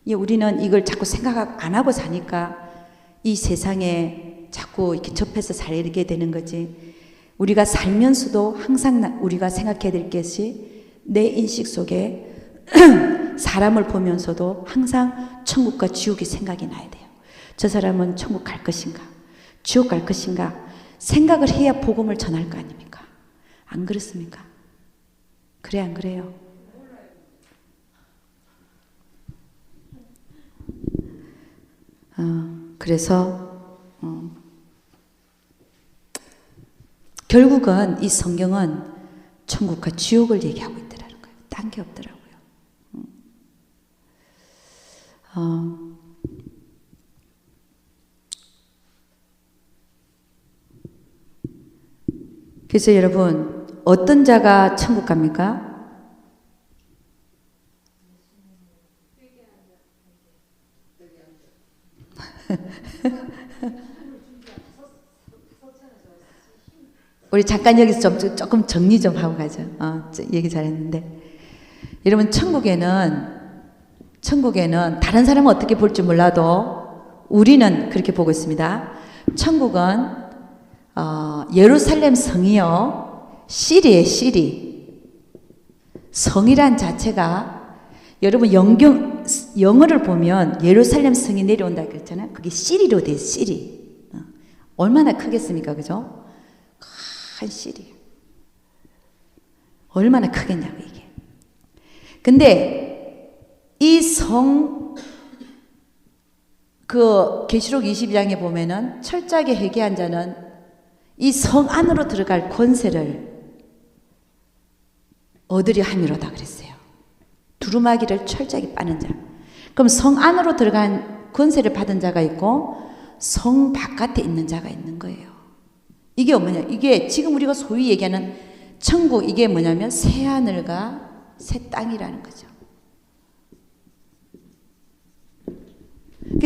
우리는 이걸 자꾸 생각 안 하고 사니까 이 세상에 자꾸 이렇게 접해서 살게 되는 거지. 우리가 살면서도 항상 우리가 생각해야 될 것이 내 인식 속에 사람을 보면서도 항상 천국과 지옥이 생각이 나야 돼요. 저 사람은 천국 갈 것인가 지옥 갈 것인가 생각을 해야 복음을 전할 거 아닙니까? 안 그렇습니까? 그래 안 그래요? 그래서 결국은 이 성경은 천국과 지옥을 얘기하고 있더라는 거예요. 딴 게 없더라고요. 그래서 여러분 어떤 자가 천국 갑니까? 우리 잠깐 여기서 조금 정리 좀 하고 가죠. 얘기 잘했는데 여러분 천국에는 다른 사람은 어떻게 볼지 몰라도 우리는 그렇게 보고 있습니다. 천국은 예루살렘 성이요 시리에 시리 성이란 자체가 여러분 영어를 보면 예루살렘 성이 내려온다 그랬잖아요. 그게 시리로 돼 시리. 얼마나 크겠습니까, 그죠? 큰 시리. 얼마나 크겠냐고 이게. 근데 이 계시록 22장에 보면은 철저하게 회개한 자는 이 성 안으로 들어갈 권세를 얻으려 함이로다 그랬어요. 두루마기를 철저하게 빠는 자. 그럼 성 안으로 들어간 권세를 받은 자가 있고 성 바깥에 있는 자가 있는 거예요. 이게 뭐냐? 이게 지금 우리가 소위 얘기하는 천국 이게 뭐냐면 새 하늘과 새 땅이라는 거죠.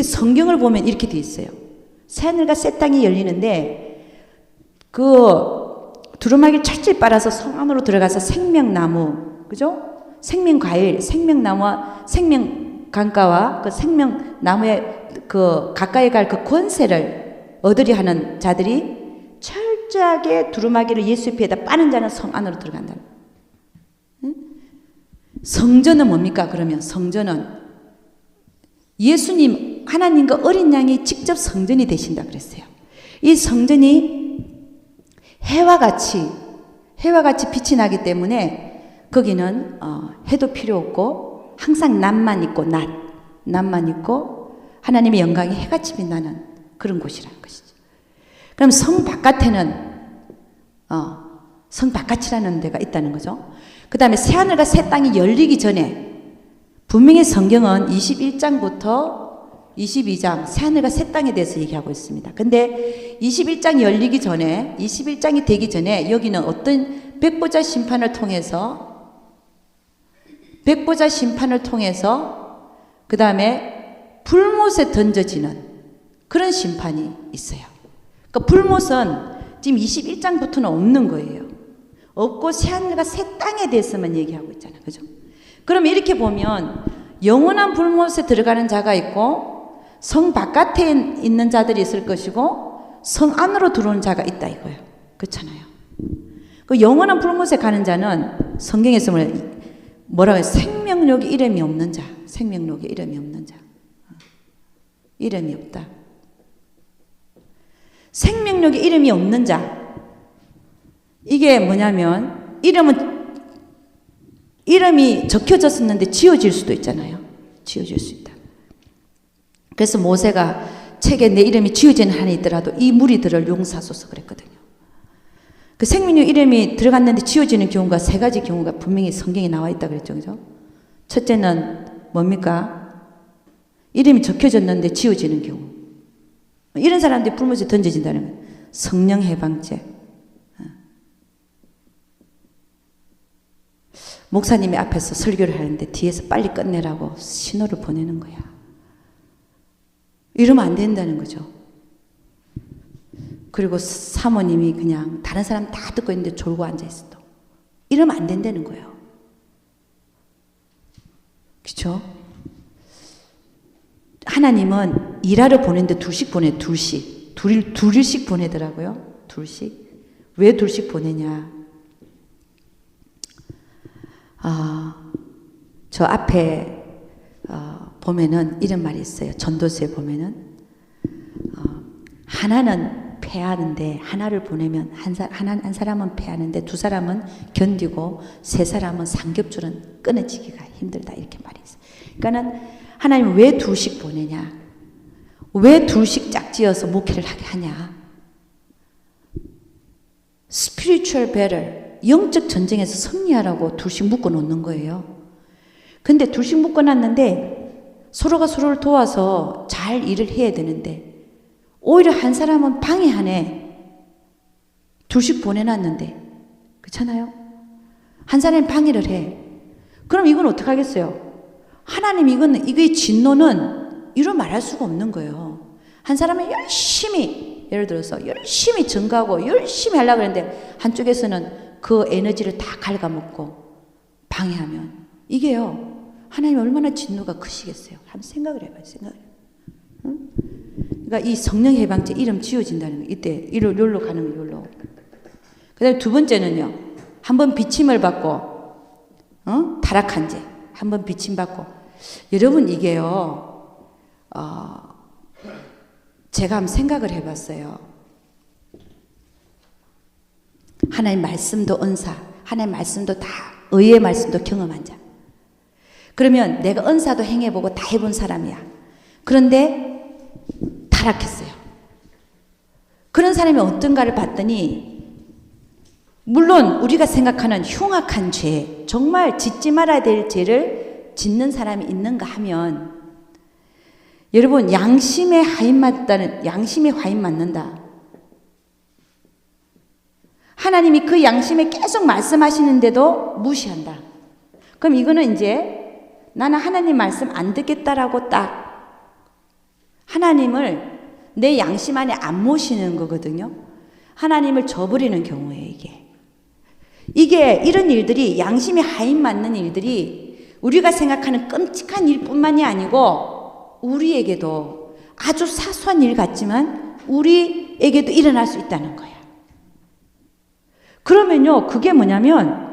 성경을 보면 이렇게 돼 있어요. 새 하늘과 새 땅이 열리는데 그 두루마기를 철저히 빨아서 성 안으로 들어가서 생명나무, 그죠? 생명과일, 생명나무와 생명강가와 그 생명나무의 그 가까이 갈 그 권세를 얻으려 하는 자들이 철저하게 두루마기를 예수 피에다 빠는 자는 성 안으로 들어간다. 응? 성전은 뭡니까? 그러면 성전은 예수님 하나님과 어린 양이 직접 성전이 되신다 그랬어요. 이 성전이 해와 같이 빛이 나기 때문에 거기는 해도 필요 없고 항상 낮만 있고 낮만 있고 하나님의 영광이 해같이 빛나는 그런 곳이라는 것이죠. 그럼 성 바깥에는 성 바깥이라는 데가 있다는 거죠. 그 다음에 새하늘과 새 땅이 열리기 전에 분명히 성경은 21장부터 22장 새하늘과 새 땅에 대해서 얘기하고 있습니다. 근데 21장이 열리기 전에 21장이 되기 전에 여기는 어떤 백보자 심판을 통해서 그 다음에 불못에 던져지는 그런 심판이 있어요. 그러니까 불못은 지금 21장부터는 없는 거예요. 없고 새하늘과 새 땅에 대해서만 얘기하고 있잖아요. 그죠? 그럼 이렇게 보면 영원한 불못에 들어가는 자가 있고 성 바깥에 있는 자들이 있을 것이고 성 안으로 들어오는 자가 있다 이거예요. 그렇잖아요. 그 영원한 불못에 가는 자는 성경에서 뭐라고 해요? 생명력에 이름이 없는 자. 생명력에 이름이 없는 자. 이름이 없다. 생명력에 이름이 없는 자. 이게 뭐냐면 이름이 적혀졌었는데 지워질 수도 있잖아요. 지워질 수 있다. 그래서 모세가 책에 내 이름이 지워지는 한이 있더라도 이 무리들을 용서하소서 그랬거든요. 그 생명력 이름이 들어갔는데 지워지는 경우가 세 가지 경우가 분명히 성경에 나와 있다 그랬죠. 그죠? 첫째는 뭡니까? 이름이 적혀졌는데 지워지는 경우. 이런 사람들이 불못에 던져진다는 거예요. 성령 해방죄. 목사님이 앞에서 설교를 하는데 뒤에서 빨리 끝내라고 신호를 보내는 거야. 이러면 안 된다는 거죠. 그리고 사모님이 그냥 다른 사람 다 듣고 있는데 졸고 앉아있어. 이러면 안 된다는 거예요. 그렇죠? 하나님은 일하러 보내는데 둘씩 보내. 둘씩 보내더라고요. 둘씩. 왜 둘씩 보내냐? 저 앞에 보면은 이런 말이 있어요. 전도서에 보면은 하나는 패하는데 하나를 보내면 한 사람은 패하는데 두 사람은 견디고 세 사람은 삼겹줄은 끊어지기가 힘들다 이렇게 말이 있어요. 그러니까는 하나님은 왜 둘씩 보내냐? 왜 둘씩 짝지어서 목회를 하게 하냐? spiritual battle, 영적 전쟁에서 승리하라고 둘씩 묶어놓는 거예요. 근데 둘씩 묶어놨는데 서로가 서로를 도와서 잘 일을 해야 되는데 오히려 한 사람은 방해하네. 둘씩 보내놨는데. 그렇잖아요? 한 사람이 방해를 해. 그럼 이건 어떡하겠어요? 하나님 이거의 진노는 이루 말할 수가 없는 거예요. 한 사람은 열심히 예를 들어서 열심히 증거하고 열심히 하려고 하는데 한쪽에서는 그 에너지를 다 갉아먹고 방해하면 이게요. 하나님 얼마나 진노가 크시겠어요. 한번 생각을 해봐요. 응? 그러니까 이 성령 해방죄 이름 지워진다는 거. 이때 요로 가는 거 요로. 그 다음에 두 번째는요. 한번 비침을 받고 타락한 죄. 한번 비침 받고. 여러분 이게요. 제가 한번 생각을 해봤어요. 하나님 말씀도 은사, 하나님 말씀도 다 의의 말씀도 경험한 자. 그러면 내가 은사도 행해보고 다 해본 사람이야. 그런데 타락했어요. 그런 사람이 어떤가를 봤더니 물론 우리가 생각하는 흉악한 죄, 정말 짓지 말아야 될 죄를 짓는 사람이 있는가 하면 여러분 양심에 화인 맞는다. 하나님이 그 양심에 계속 말씀하시는데도 무시한다. 그럼 이거는 이제 나는 하나님 말씀 안 듣겠다라고 딱 하나님을 내 양심 안에 안 모시는 거거든요. 하나님을 저버리는 경우에 이게 이런 일들이 양심에 하인 맞는 일들이 우리가 생각하는 끔찍한 일뿐만이 아니고 우리에게도 아주 사소한 일 같지만 우리에게도 일어날 수 있다는 거야. 그러면요, 그게 뭐냐면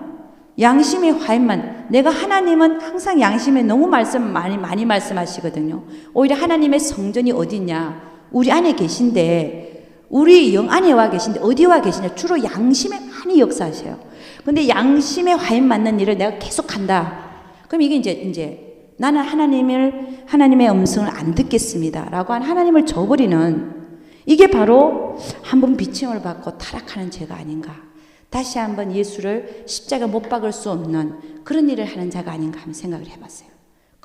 양심의 화인만. 내가 하나님은 항상 양심에 너무 많이 말씀하시거든요. 오히려 하나님의 성전이 어디냐? 우리 안에 계신데, 우리 영 안에 와 계신데 어디 와 계시냐? 주로 양심에 많이 역사하셔요. 근데 양심에 화인 맞는 일을 내가 계속한다. 그럼 이게 이제 나는 하나님의 음성을 안 듣겠습니다라고 한 하나님을 저버리는 이게 바로 한번 비침을 받고 타락하는 죄가 아닌가. 다시 한번 예수를 십자가 못 박을 수 없는 그런 일을 하는 자가 아닌가 하는 생각을 해봤어요.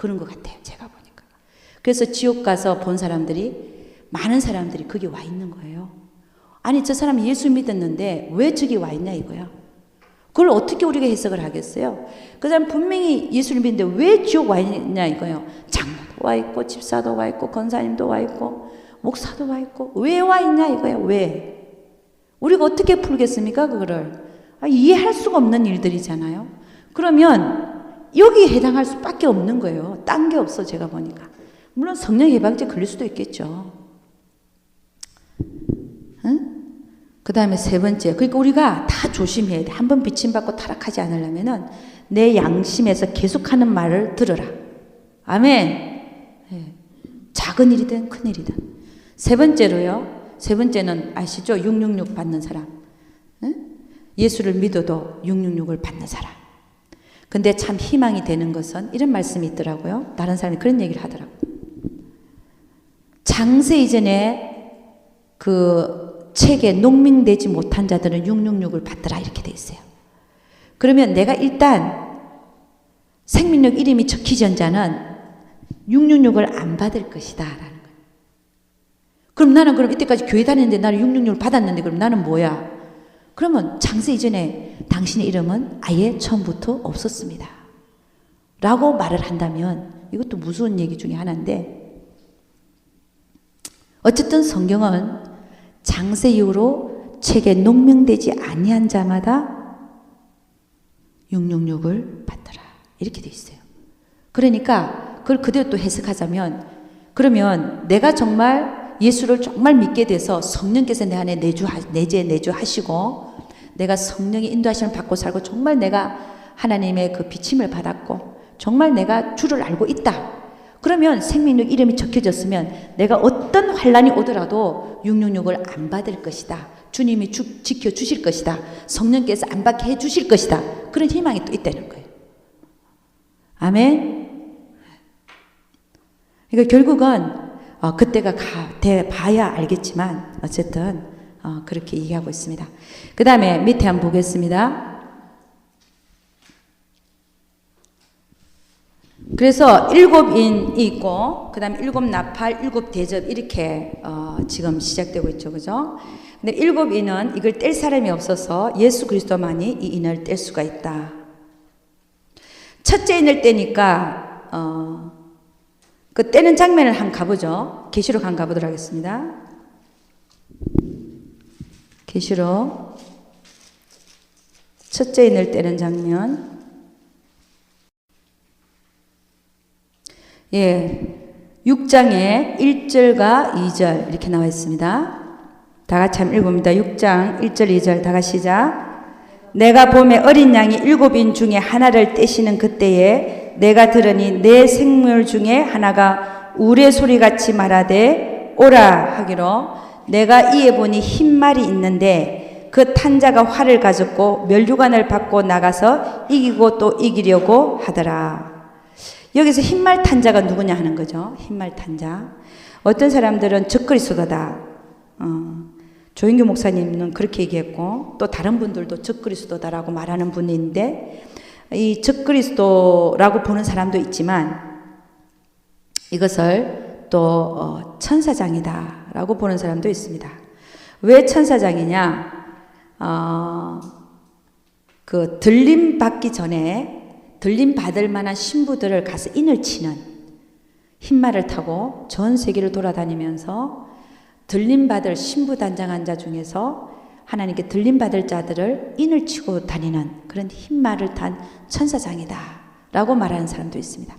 그런 것 같아요. 제가 보니까. 그래서 지옥 가서 본 사람들이, 많은 사람들이 거기 와 있는 거예요. 아니, 저 사람이 예수 믿었는데 왜 저기 와 있냐 이거야. 그걸 어떻게 우리가 해석을 하겠어요? 그 사람 분명히 예수를 믿는데 왜 지옥 와 있냐 이거예요. 장로도 와 있고, 집사도 와 있고, 권사님도 와 있고, 목사도 와 있고, 왜 와 있냐 이거예요. 왜? 우리가 어떻게 풀겠습니까? 그거를. 이해할 수가 없는 일들이잖아요. 그러면 여기에 해당할 수밖에 없는 거예요. 딴 게 없어, 제가 보니까. 물론 성령 예방제 걸릴 수도 있겠죠. 응? 그 다음에 세 번째, 그러니까 우리가 다 조심해야 돼. 한번 비침받고 타락하지 않으려면은 내 양심에서 계속하는 말을 들어라. 아멘. 네. 작은 일이든 큰 일이든. 세 번째로요. 세 번째는 아시죠? 666 받는 사람. 응? 예수를 믿어도 666을 받는 사람. 근데 참 희망이 되는 것은 이런 말씀이 있더라고요. 다른 사람이 그런 얘기를 하더라고요. 장세 이전에 그 책에 농민되지 못한 자들은 666을 받더라 이렇게 돼 있어요. 그러면 내가 일단 생명력 이름이 적히지 전 자는 666을 안 받을 것이다 라는 거예요. 그럼 나는 그럼 이때까지 교회 다녔는데 나는 666을 받았는데 그럼 나는 뭐야? 그러면 장세 이전에 당신의 이름은 아예 처음부터 없었습니다 라고 말을 한다면 이것도 무서운 얘기 중에 하나인데, 어쨌든 성경은 장세 이후로 책에 농명되지 아니한 자마다 666을 받더라 이렇게 돼 있어요. 그러니까 그걸 그대로 또 해석하자면, 그러면 내가 정말 예수를 정말 믿게 돼서 성령께서 내 안에 내주하시고 내가 성령의 인도하심을 받고 살고 정말 내가 하나님의 그 비침을 받았고 정말 내가 주를 알고 있다. 그러면 생명력 이름이 적혀졌으면 내가 어떤 환난이 오더라도 666을 안 받을 것이다. 주님이 지켜주실 것이다. 성령께서 안 받게 해주실 것이다. 그런 희망이 또 있다는 거예요. 아멘. 그러니까 결국은 그때가 봐야 알겠지만 어쨌든 그렇게 얘기하고 있습니다. 그 다음에 밑에 한번 보겠습니다. 그래서 7인이 있고, 그 다음에 7나팔, 7대접 이렇게 지금 시작되고 있죠. 그죠? 근데 7인은 이걸 뗄 사람이 없어서 예수 그리스도만이 이 인을 뗄 수가 있다. 첫째 인을 떼니까 그 떼는 장면을 한번 가보죠. 계시록 한번 가보도록 하겠습니다. 계시록 첫째 인을 떼는 장면. 예, 6장에 1절과 2절 이렇게 나와 있습니다. 다 같이 한번 읽어봅니다. 6장 1절 2절 다 같이 시작. 내가 봄에 어린 양이 7인 중에 하나를 떼시는 그때에 내가 들으니 내 생물 중에 하나가 우레 소리같이 말하되 오라 하기로, 내가 이에 보니 흰 말이 있는데 그 탄자가 활을 가졌고 면류관을 받고 나가서 이기고 또 이기려고 하더라. 여기서 흰말 탄자가 누구냐 하는 거죠. 흰말 탄자. 어떤 사람들은 적그리스도다. 조인규 목사님은 그렇게 얘기했고, 또 다른 분들도 적그리스도다라고 말하는 분인데, 이 적그리스도라고 보는 사람도 있지만 이것을 또 천사장이다라고 보는 사람도 있습니다. 왜 천사장이냐? 그 들림 받기 전에 들림 받을 만한 신부들을 가서 인을 치는, 흰말을 타고 전 세계를 돌아다니면서 들림 받을 신부 단장한 자 중에서 하나님께 들림 받을 자들을 인을 치고 다니는 그런 흰말을 탄 천사장이다 라고 말하는 사람도 있습니다.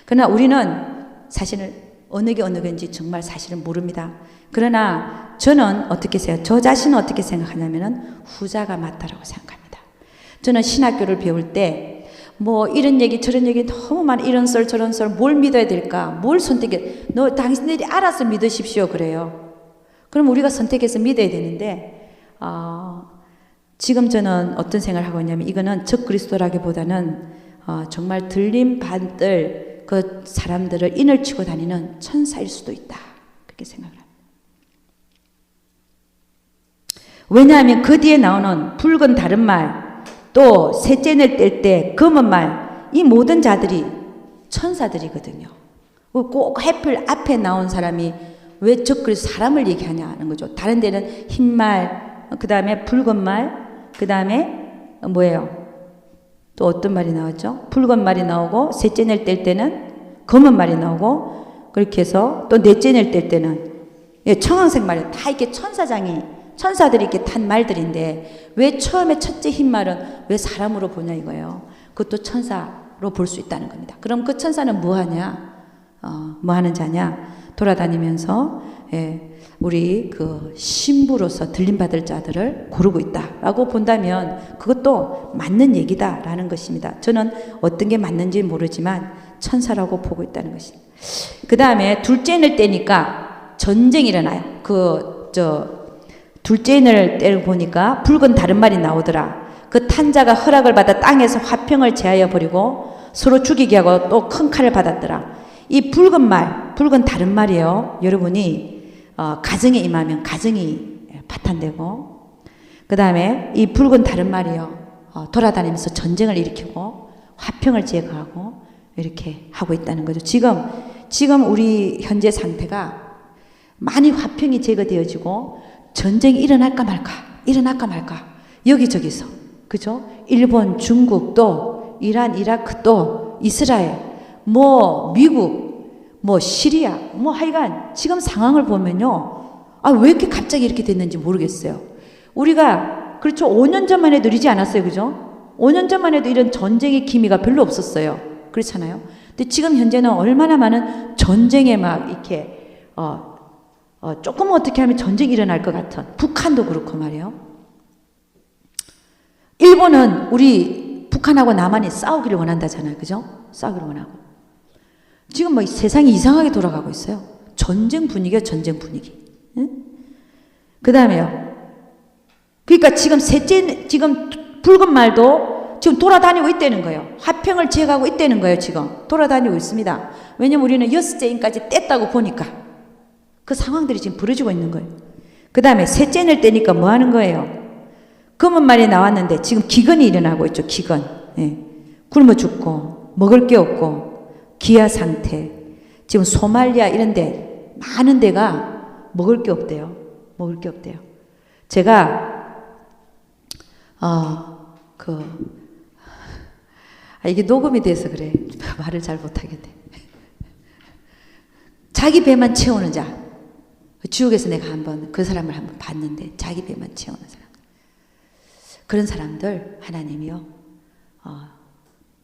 그러나 우리는 사실은 어느 게 어느 건지 정말 사실은 모릅니다. 그러나 저는 어떻게 생각해요? 저 자신은 어떻게 생각하냐면은 후자가 맞다라고 생각합니다. 저는 신학교를 배울 때 뭐 이런 얘기 저런 얘기 너무 많이, 이런 썰 저런 썰, 뭘 믿어야 될까, 뭘 선택해, 당신들이 알아서 믿으십시오 그래요. 그럼 우리가 선택해서 믿어야 되는데 지금 저는 어떤 생각을 하고 있냐면, 이거는 적그리스도라기보다는 정말 들림 받을 그 사람들을 인을 치고 다니는 천사일 수도 있다, 그렇게 생각을 합니다. 왜냐하면 그 뒤에 나오는 붉은 다른 말, 또 셋째 인을 뗄 때 검은 말, 이 모든 자들이 천사들이거든요. 꼭 해필 앞에 나온 사람이 왜 그래서 사람을 얘기하냐 하는 거죠. 다른 데는 흰말, 그 다음에 붉은 말, 그 다음에 뭐예요? 또 어떤 말이 나왔죠? 붉은 말이 나오고 셋째 낼 때는 검은 말이 나오고 그렇게 해서 또 넷째 낼 때는 청황색 말이 다 이렇게 천사들이 이렇게 탄 말들인데 왜 처음에 첫째 흰 말은 왜 사람으로 보냐 이거예요. 그것도 천사로 볼 수 있다는 겁니다. 그럼 그 천사는 뭐 하냐? 뭐 하는 자냐? 돌아다니면서 우리 그 신부로서 들림받을 자들을 고르고 있다라고 본다면 그것도 맞는 얘기다라는 것입니다. 저는 어떤 게 맞는지 모르지만 천사라고 보고 있다는 것입니다. 그 다음에 둘째 날 때니까 전쟁이 일어나요. 둘째 날 때를 보니까 붉은 다른 말이 나오더라. 그 탄자가 허락을 받아 땅에서 화평을 제하여 버리고 서로 죽이게 하고 또 큰 칼을 받았더라. 이 붉은 다른 말이에요. 여러분이 가정에 임하면 가정이 파탄되고 그 다음에 이 붉은 다른 말이요. 돌아다니면서 전쟁을 일으키고 화평을 제거하고 이렇게 하고 있다는 거죠. 지금 우리 현재 상태가 많이 화평이 제거되어지고 전쟁이 일어날까 말까 여기저기서 그죠? 일본, 중국 또 이란, 이라크 또 이스라엘 미국 시리아 하여간 지금 상황을 보면요. 왜 이렇게 갑자기 이렇게 됐는지 모르겠어요. 우리가 그렇죠. 5년 전만 해도 이러지 않았어요. 그죠? 5년 전만 해도 이런 전쟁의 기미가 별로 없었어요. 그렇잖아요. 근데 지금 현재는 얼마나 많은 전쟁에 막 이렇게 조금 어떻게 하면 전쟁이 일어날 것 같은 북한도 그렇고 말이에요. 일본은 우리 북한하고 남한이 싸우기를 원한다잖아요. 그죠? 싸우기를 원하고. 지금 세상이 이상하게 돌아가고 있어요. 전쟁 분위기야, 전쟁 분위기. 응? 그 다음에요. 그러니까 지금 붉은 말도 지금 돌아다니고 있다는 거예요. 화평을 제거하고 있다는 거예요. 지금 돌아다니고 있습니다. 왜냐면 우리는 6째 인까지 뗐다고 보니까 그 상황들이 지금 벌어지고 있는 거예요. 그 다음에 셋째 낼 때니까 뭐 하는 거예요? 검은 말이 나왔는데 지금 기근이 일어나고 있죠. 기근. 굶어 죽고 먹을 게 없고 기아 상태. 지금 소말리아 이런 데 많은 데가 먹을 게 없대요. 먹을 게 없대요. 제가 이게 녹음이 돼서 그래. 말을 잘 못하겠네. 자기 배만 채우는 자. 지옥에서 내가 그 사람을 한번 봤는데 자기 배만 채우는 사람. 그런 사람들 하나님이요.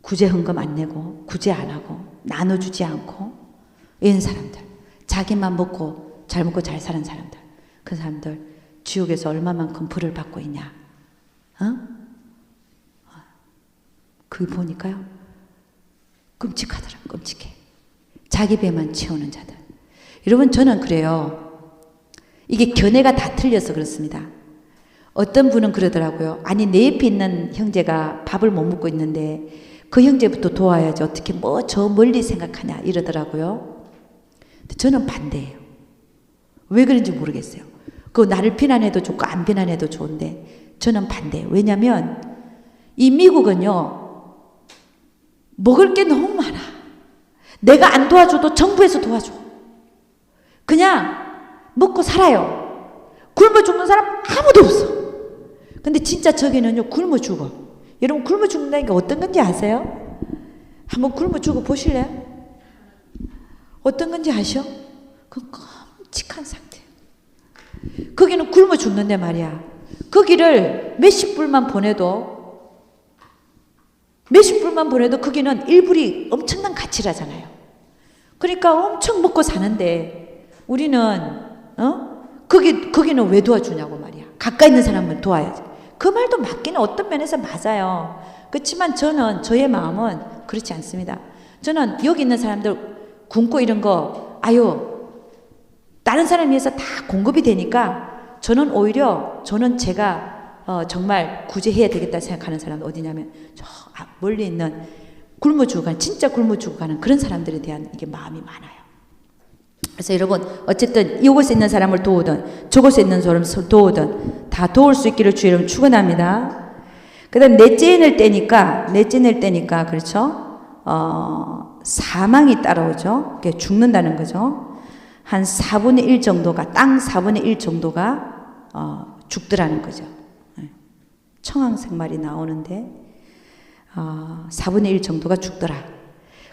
구제 헌금 안 내고 구제 안 하고 나눠주지 않고 이런 사람들. 자기만 먹고 잘 사는 사람들. 그 사람들 지옥에서 얼마만큼 벌을 받고 있냐. 그거 보니까요. 끔찍하더라. 끔찍해. 자기 배만 채우는 자들. 여러분 저는 그래요. 이게 견해가 다 틀려서 그렇습니다. 어떤 분은 그러더라고요. 아니 내 옆에 있는 형제가 밥을 못 먹고 있는데 그 형제부터 도와야지 어떻게 저 멀리 생각하냐 이러더라고요. 근데 저는 반대예요. 왜 그런지 모르겠어요. 나를 비난해도 좋고 안 비난해도 좋은데 저는 반대예요. 왜냐하면 이 미국은요. 먹을 게 너무 많아. 내가 안 도와줘도 정부에서 도와줘. 그냥 먹고 살아요. 굶어 죽는 사람 아무도 없어. 근데 진짜 저기는요. 굶어 죽어. 여러분 굶어 죽는다는 게 어떤 건지 아세요? 한번 굶어 죽어 보실래요? 어떤 건지 아셔? 그 끔찍한 상태. 거기는 굶어 죽는데 말이야. 거기를 몇십 불만 보내도 거기는 1불이 엄청난 가치라잖아요. 그러니까 엄청 먹고 사는데 우리는 거기는 왜 도와주냐고 말이야. 가까이 있는 사람을 도와야지. 그 말도 맞기는 어떤 면에서 맞아요. 그렇지만 저의 마음은 그렇지 않습니다. 저는 여기 있는 사람들 굶고 이런 거 다른 사람을 위해서 다 공급이 되니까 저는 오히려 제가 정말 구제해야 되겠다 생각하는 사람은 어디냐면 저 멀리 있는 굶어 죽어가는 진짜 굶어 죽어가는 그런 사람들에 대한 이게 마음이 많아요. 그래서 여러분 어쨌든 이곳에 있는 사람을 도우든 저곳에 있는 사람을 도우든 다 도울 수 있기를 주 이름 축원합니다. 그 다음 넷째 낼 때니까 그렇죠? 사망이 따라오죠. 그게 죽는다는 거죠. 한 4분의 1 정도가, 땅 4분의 1 정도가 죽더라는 거죠. 청황생말이 나오는데 4분의 1 정도가 죽더라.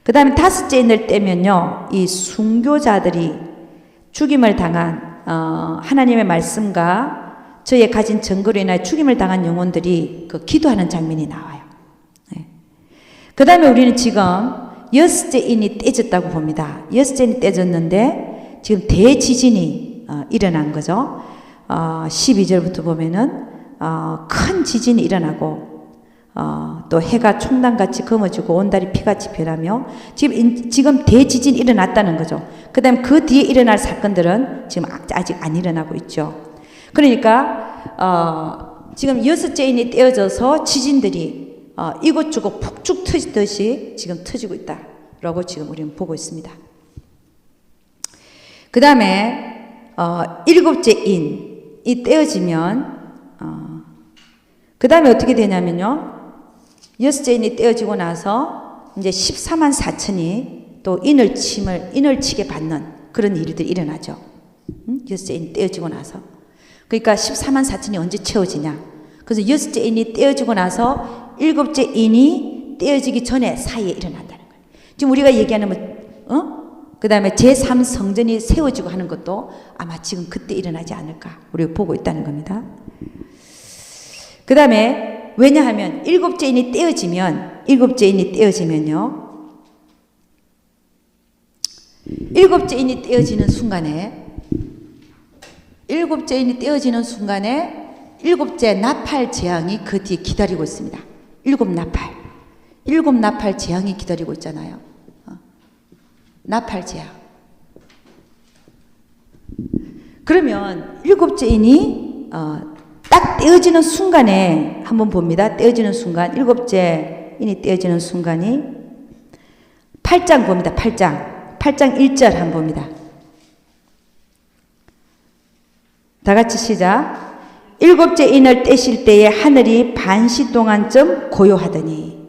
그 다음에 다섯째 인을 떼면요, 이 순교자들이 죽임을 당한 하나님의 말씀과 저의 가진 증거로 인하여 죽임을 당한 영혼들이 그 기도하는 장면이 나와요. 그 다음에 우리는 지금 여섯째 인이 떼졌다고 봅니다. 여섯째 인이 떼졌는데 지금 대지진이 일어난 거죠. 12절부터 보면은 큰 지진이 일어나고 또 해가 총단같이 검어지고 온달이 피같이 변하며 지금 대지진이 일어났다는 거죠. 그 다음에 그 뒤에 일어날 사건들은 지금 아직 안 일어나고 있죠. 그러니까 지금 여섯째 인이 떼어져서 지진들이 이곳저곳 폭죽 터지듯이 지금 터지고 있다라고 지금 우리는 보고 있습니다. 그 다음에 일곱째 인이 떼어지면 그 다음에 어떻게 되냐면요, 여섯째 인이 떼어지고 나서 이제 14만 4천이 또 인을 치게 받는 그런 일들이 일어나죠. 여섯째 인이 떼어지고 나서. 그러니까 14만 4천이 언제 채워지냐. 그래서 여섯째 인이 떼어지고 나서 일곱째 인이 떼어지기 전에 사이에 일어난다는 거예요. 지금 우리가 얘기하는 그 다음에 제3성전이 세워지고 하는 것도 아마 지금 그때 일어나지 않을까 우리가 보고 있다는 겁니다. 그 다음에 왜냐하면 일곱째 인이 떼어지면요, 일곱째 인이 떼어지는 순간에 일곱째 나팔 재앙이 그 뒤에 기다리고 있습니다. 일곱 나팔 재앙이 기다리고 있잖아요. 나팔 재앙. 그러면 일곱째 인이 딱 떼어지는 순간에 한번 봅니다. 떼어지는 순간, 일곱째 인이 떼어지는 순간이 8장 봅니다. 8장 1절 한번 봅니다. 다 같이 시작. 일곱째 인을 떼실 때에 하늘이 반시 동안쯤 고요하더니,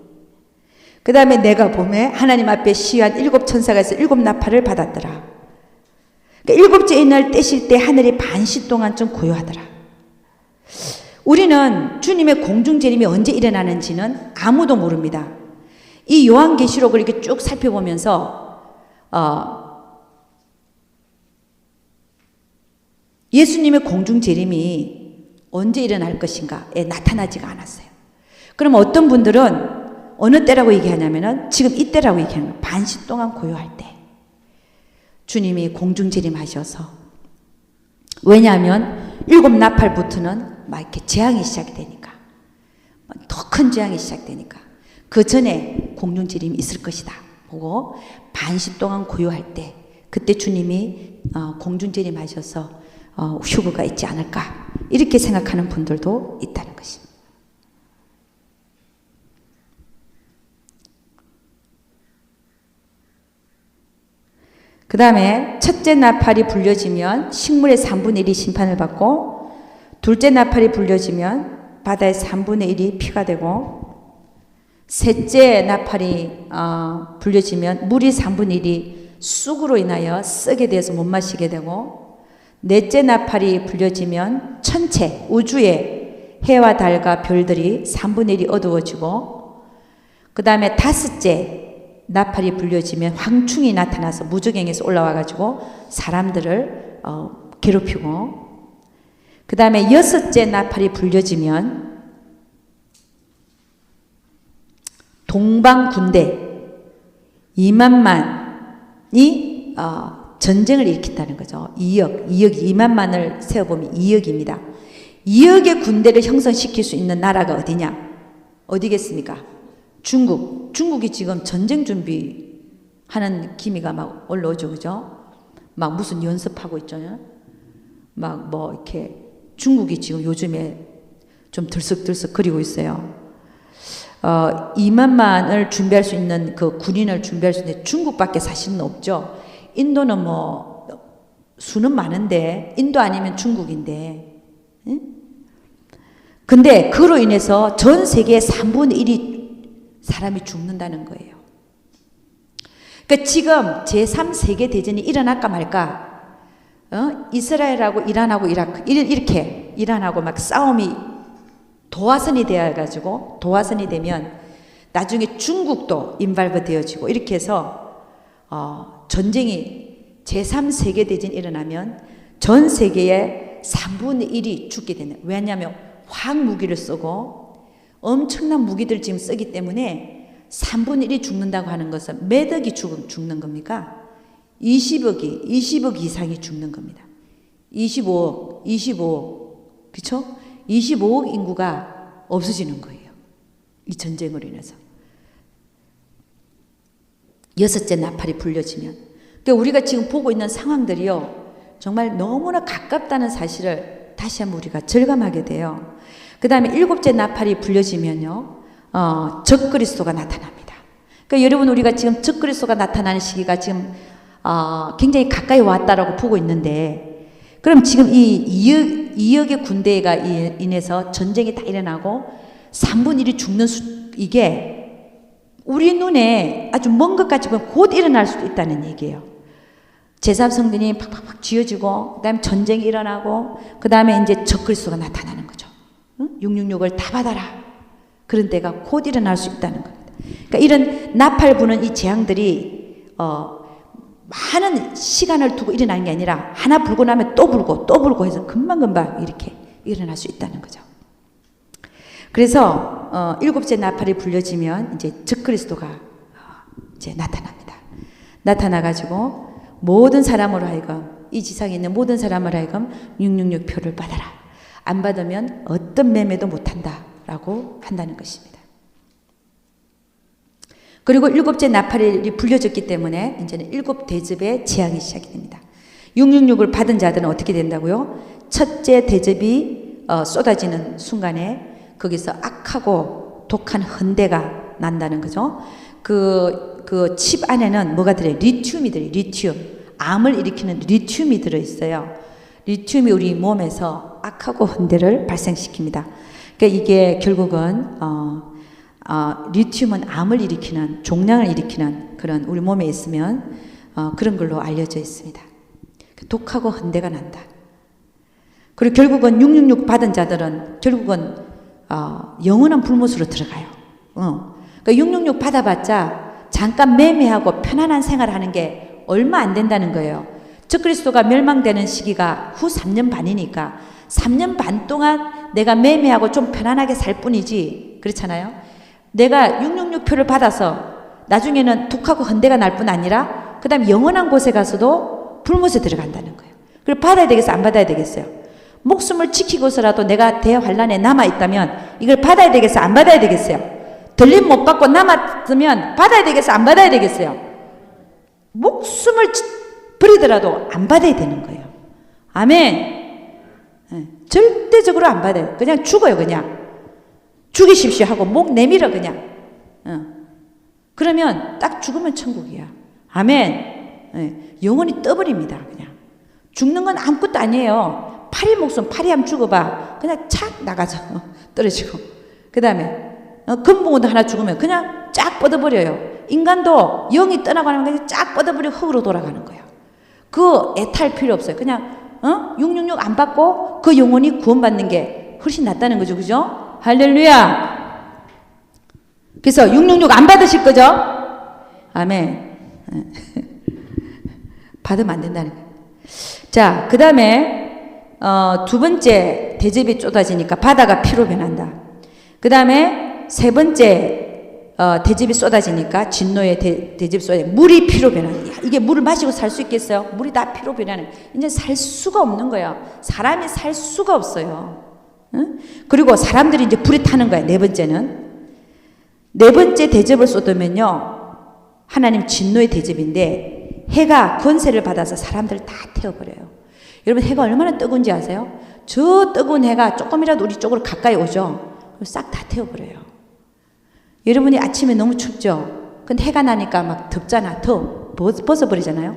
그 다음에 내가 봄에 하나님 앞에 시위한 일곱 천사가 있어 일곱 나팔을 받았더라. 그러니까 일곱째 인을 떼실 때 하늘이 반시 동안쯤 고요하더라. 우리는 주님의 공중재림이 언제 일어나는지는 아무도 모릅니다. 이 요한계시록을 이렇게 쭉 살펴보면서 예수님의 공중재림이 언제 일어날 것인가에 나타나지가 않았어요. 그럼 어떤 분들은 어느 때라고 얘기하냐면은 지금 이때라고 얘기하는 거예요. 반시 동안 고요할 때 주님이 공중재림하셔서. 왜냐하면 일곱 나팔부터는 막 이렇게 재앙이 시작이 되니까, 더 큰 재앙이 시작되니까 그 전에 공중재림이 있을 것이다 보고 반시 동안 고요할 때 그때 주님이 공중재림하셔서 휴거가 있지 않을까 이렇게 생각하는 분들도 있다는 것입니다. 그 다음에 첫째 나팔이 불려지면 식물의 3분의 1이 심판을 받고, 둘째 나팔이 불려지면 바다의 3분의 1이 피가 되고, 셋째 나팔이 불려지면 물이 3분의 1이 쑥으로 인하여 썩게 되어서 못 마시게 되고, 넷째 나팔이 불려지면 천체 우주의 해와 달과 별들이 3분의 1이 어두워지고, 그 다음에 다섯째 나팔이 불려지면 황충이 나타나서 무저갱에서 올라와 가지고 사람들을 괴롭히고, 그 다음에 여섯째 나팔이 불려지면 동방 군대 2만만이 전쟁을 일으킨다는 거죠. 2만만을 세어보면 2억입니다. 2억의 군대를 형성시킬 수 있는 나라가 어디냐? 어디겠습니까? 중국이 지금 전쟁 준비하는 기미가 막 올라오죠, 그죠? 막 무슨 연습하고 있잖아요. 막 뭐 이렇게 중국이 지금 요즘에 좀 들썩들썩 거리고 있어요. 2만만을 준비할 수 있는 그 군인을 준비할 수 있는 중국밖에 사실은 없죠. 인도는 뭐 수는 많은데 인도 아니면 중국인데, 응? 근데 그로 인해서 전 세계의 3분의 1이 사람이 죽는다는 거예요. 그러니까 지금 제3세계 대전이 일어날까 말까, 이스라엘하고 이란하고 이라크, 이렇게 이란하고 막 싸움이 도화선이 되어가지고, 도화선이 되면 나중에 중국도 인발브 되어지고, 이렇게 해서 전쟁이 제3세계 대전이 일어나면 전 세계의 3분의 1이 죽게 되는. 왜냐하면 화학 무기를 쓰고 엄청난 무기들 지금 쓰기 때문에 3분의 1이 죽는다고 하는 것은 몇 억이 죽는 겁니까? 20억 이상이 죽는 겁니다. 25억, 그쵸? 25억 인구가 없어지는 거예요. 이 전쟁으로 인해서. 여섯째 나팔이 불려지면. 그러니까 우리가 지금 보고 있는 상황들이요, 정말 너무나 가깝다는 사실을 다시 한번 우리가 절감하게 돼요. 그 다음에 일곱째 나팔이 불려지면요, 적그리스도가 나타납니다. 그러니까 여러분, 우리가 지금 적그리스도가 나타나는 시기가 지금 굉장히 가까이 왔다라고 보고 있는데, 그럼 지금 이 2억의 군대가 인해서 전쟁이 다 일어나고 3분의 1이 죽는 이게 우리 눈에 아주 먼 것 같이 보면 곧 일어날 수도 있다는 얘기예요. 제3성전이 팍팍팍 쥐어지고, 그 다음에 전쟁이 일어나고, 그 다음에 이제 적그리스도가 나타나는 거죠. 666을 다 받아라. 그런 때가 곧 일어날 수 있다는 겁니다. 그러니까 이런 나팔 부는 이 재앙들이 많은 시간을 두고 일어나는 게 아니라 하나 불고 나면 또 불고 또 불고 해서 금방금방 이렇게 일어날 수 있다는 거죠. 그래서 일곱째 나팔이 불려지면 이제 적그리스도가 이제 나타납니다. 나타나가지고 모든 사람으로 하여금, 이 지상에 있는 모든 사람으로 하여금 666 표를 받아라. 안 받으면 어떤 매매도 못한다라고 한다는 것입니다. 그리고 일곱째 나팔이 불려졌기 때문에 이제는 일곱 대접의 재앙이 시작이 됩니다. 666을 받은 자들은 어떻게 된다고요? 첫째 대접이 쏟아지는 순간에 거기서 악하고 독한 헌대가 난다는 거죠. 그 칩 안에는 뭐가 들어요? 리튬이 들어요. 리튬. 암을 일으키는 리튬이 들어있어요. 리튬이 우리 몸에서 악하고 헌대를 발생시킵니다. 그러니까 이게 결국은 리튬은 암을 일으키는, 종양을 일으키는 그런 우리 몸에 있으면 그런 걸로 알려져 있습니다. 독하고 헌대가 난다. 그리고 결국은 666 받은 자들은 결국은 영원한 불못으로 들어가요. 그러니까 666 받아봤자 잠깐 매매하고 편안한 생활하는 게 얼마 안 된다는 거예요. 적그리스도가 멸망되는 시기가 후 3년 반이니까 3년 반 동안 내가 매매하고 좀 편안하게 살 뿐이지, 그렇잖아요. 내가 666표를 받아서 나중에는 독하고 헌대가 날 뿐 아니라 그 다음에 영원한 곳에 가서도 불못에 들어간다는 거예요. 그걸 받아야 되겠어요? 안 받아야 되겠어요? 목숨을 지키고서라도 내가 대환란에 남아있다면 이걸 받아야 되겠어요? 안 받아야 되겠어요? 들림 못 받고 남았으면 받아야 되겠어요? 안 받아야 되겠어요? 목숨을 버리더라도 안 받아야 되는 거예요. 아멘. 절대적으로 안 받아요. 그냥 죽어요. 그냥 죽이십시오 하고 목 내밀어 그냥. 그러면 딱 죽으면 천국이야. 아멘. 영원히 떠버립니다. 그냥 죽는 건 아무것도 아니에요. 파리 목숨, 파리 한번 죽어봐. 그냥 착 나가죠. 떨어지고. 그 다음에 금붕어도 하나 죽으면 그냥 쫙 뻗어버려요. 인간도 영이 떠나가는 거 쫙 뻗어버리고 흙으로 돌아가는 거예요. 그 애탈 필요 없어요. 그냥 666 안 받고 그 영혼이 구원받는 게 훨씬 낫다는 거죠. 그죠? 할렐루야. 그래서 666 안 받으실 거죠? 아멘. 받으면 안 된다는 거예요. 자, 그 다음에 두 번째 대접이 쏟아지니까 바다가 피로 변한다. 그 다음에 세 번째 대접이 쏟아지니까 진노의 대접이 쏟아지니까 물이 피로 변하는. 이게 물을 마시고 살 수 있겠어요? 물이 다 피로 변하는. 이제 살 수가 없는 거야. 사람이 살 수가 없어요. 응? 그리고 사람들이 이제 불이 타는 거야. 네 번째는. 네 번째 대접을 쏟으면요, 하나님 진노의 대접인데 해가 권세를 받아서 사람들을 다 태워버려요. 여러분, 해가 얼마나 뜨거운지 아세요? 저 뜨거운 해가 조금이라도 우리 쪽으로 가까이 오죠? 싹 다 태워버려요. 여러분이 아침에 너무 춥죠? 근데 해가 나니까 막 덥잖아. 더 벗어버리잖아요.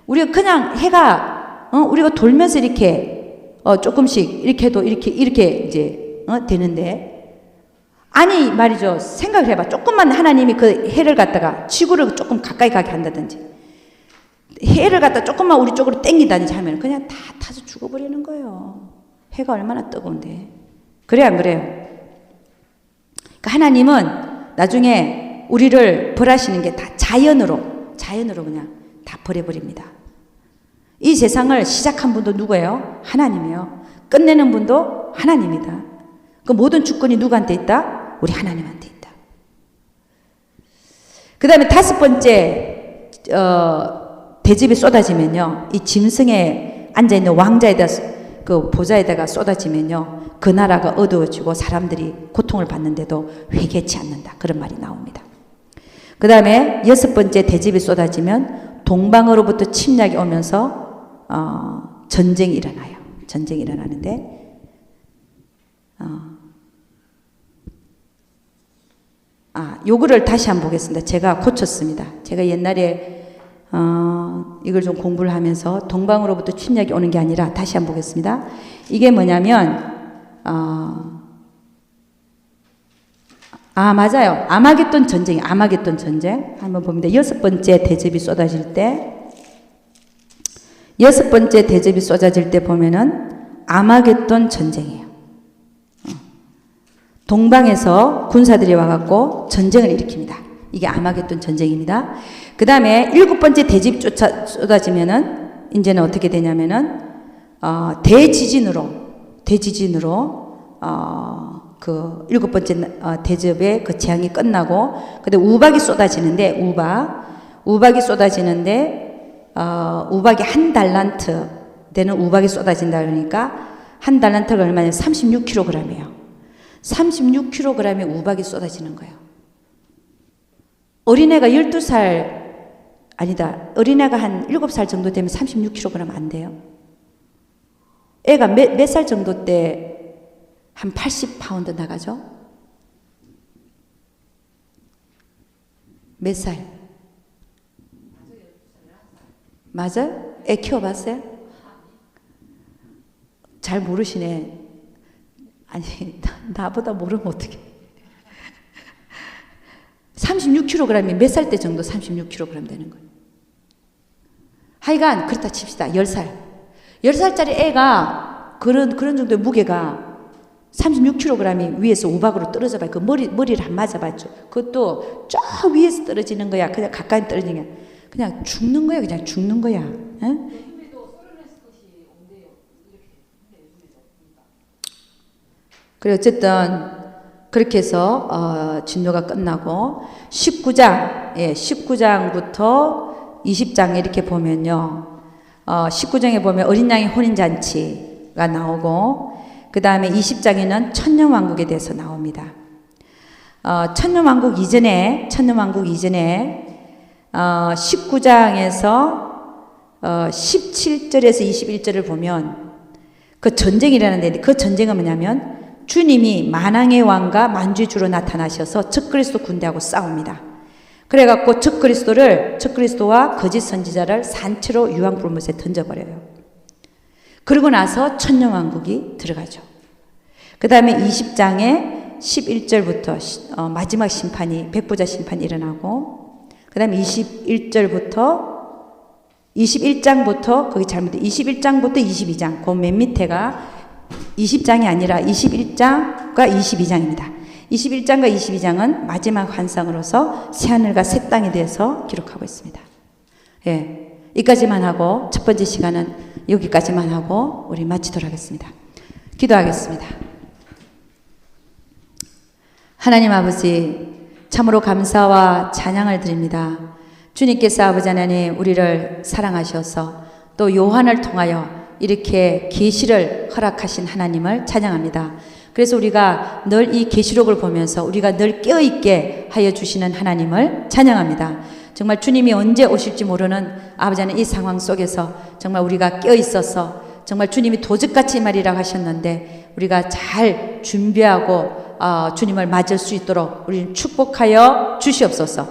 우리가 그냥 해가 우리가 돌면서 이렇게 조금씩 이렇게 해도 이렇게 이제 되는데 아니 말이죠. 생각을 해봐. 조금만 하나님이 그 해를 갖다가 지구를 조금 가까이 가게 한다든지 해를 갖다 조금만 우리 쪽으로 땡기다든지 하면 그냥 다 타서 죽어버리는 거예요. 해가 얼마나 뜨거운데. 그래 안 그래요? 그러니까 하나님은 나중에 우리를 벌하시는 게 다 자연으로 그냥 다 버려버립니다. 이 세상을 시작한 분도 누구예요? 하나님이에요. 끝내는 분도 하나님이다. 그 모든 주권이 누구한테 있다? 우리 하나님한테 있다. 그 다음에 5번째 대접이 쏟아지면요, 이 짐승에 앉아있는 왕자에다 그 보좌에다가 쏟아지면요, 그 나라가 어두워지고 사람들이 고통을 받는데도 회개치 않는다. 그런 말이 나옵니다. 그 다음에 6번째 대접이 쏟아지면 동방으로부터 침략이 오면서 전쟁이 일어나요. 전쟁이 일어나는데 요거를 다시 한번 보겠습니다. 제가 고쳤습니다. 제가 옛날에 이걸 좀 공부를 하면서 동방으로부터 침략이 오는 게 아니라 다시 한번 보겠습니다. 이게 뭐냐면 맞아요. 아마겟돈 전쟁이 아마겟돈 전쟁 한번 봅니다. 6번째 대접이 쏟아질 때 6번째 대접이 쏟아질 때 보면은 아마겟돈 전쟁이에요. 동방에서 군사들이 와갖고 전쟁을 일으킵니다. 이게 아마겟돈 전쟁입니다. 그 다음에 7번째 대집이 쏟아지면은 이제는 어떻게 되냐면은 대지진으로 그 7번째 대접의 그 재앙이 끝나고 근데 우박이 쏟아지는데 우박이 쏟아지는데 우박이 한 달란트 되는 우박이 쏟아진다 그러니까 한 달란트가 얼마냐 36kg이에요. 36kg의 우박이 쏟아지는 거예요. 어린애가 12살 아니다. 어린애가 한 7살 정도 되면 36kg 안 돼요. 애가 몇 살 정도 때 한 80파운드 나가죠? 몇 살? 맞아요? 애 키워봤어요? 잘 모르시네. 아니 나보다 모르면 어떡해. 36kg이 몇 살 때 정도 36kg 되는 거예요. 하여간 그렇다 칩시다. 10살. 10살짜리 애가 그런 정도의 무게가 36kg이 위에서 우박으로 떨어져 봐요. 그 머리를 한 맞아봤죠. 그것도 저 위에서 떨어지는 거야. 그냥 가까이 떨어지는 거야. 그냥 죽는 거야. 그냥 죽는 거야. 응? 그래 어쨌든 그렇게 해서 진도가 끝나고 19장부터 20장 이렇게 보면요. 19장에 보면 어린 양의 혼인잔치가 나오고 그 다음에 20장에는 천년왕국에 대해서 나옵니다. 천년왕국 이전에 19장에서 17절에서 21절을 보면 그 전쟁이 일어나는데 그 전쟁은 뭐냐면 주님이 만왕의 왕과 만주의 주로 나타나셔서 적그리스도 군대하고 싸웁니다. 그래갖고 적그리스도와 거짓 선지자를 산채로 유황불못에 던져버려요. 그러고 나서 천년왕국이 들어가죠. 그 다음에 20장에 11절부터 마지막 심판이 백보자 심판이 일어나고 그 다음에 21장부터 거기 잘못돼 21장부터 22장 그 맨 밑에가 20장이 아니라 21장과 22장입니다. 21장과 22장은 마지막 환상으로서 새하늘과 새 땅에 대해서 기록하고 있습니다. 예, 여기까지만 하고 첫 번째 시간은 여기까지만 하고 우리 마치도록 하겠습니다. 기도하겠습니다. 하나님 아버지 참으로 감사와 찬양을 드립니다. 주님께서 아버지 하나님 우리를 사랑하셔서 또 요한을 통하여 이렇게 계시를 허락하신 하나님을 찬양합니다. 그래서 우리가 늘 이 계시록을 보면서 우리가 늘 깨어있게 하여 주시는 하나님을 찬양합니다. 정말 주님이 언제 오실지 모르는 아버지 하나님 이 상황 속에서 정말 우리가 깨어있어서 정말 주님이 도적같이 말이라고 하셨는데 우리가 잘 준비하고 주님을 맞을 수 있도록 우리는 축복하여 주시옵소서.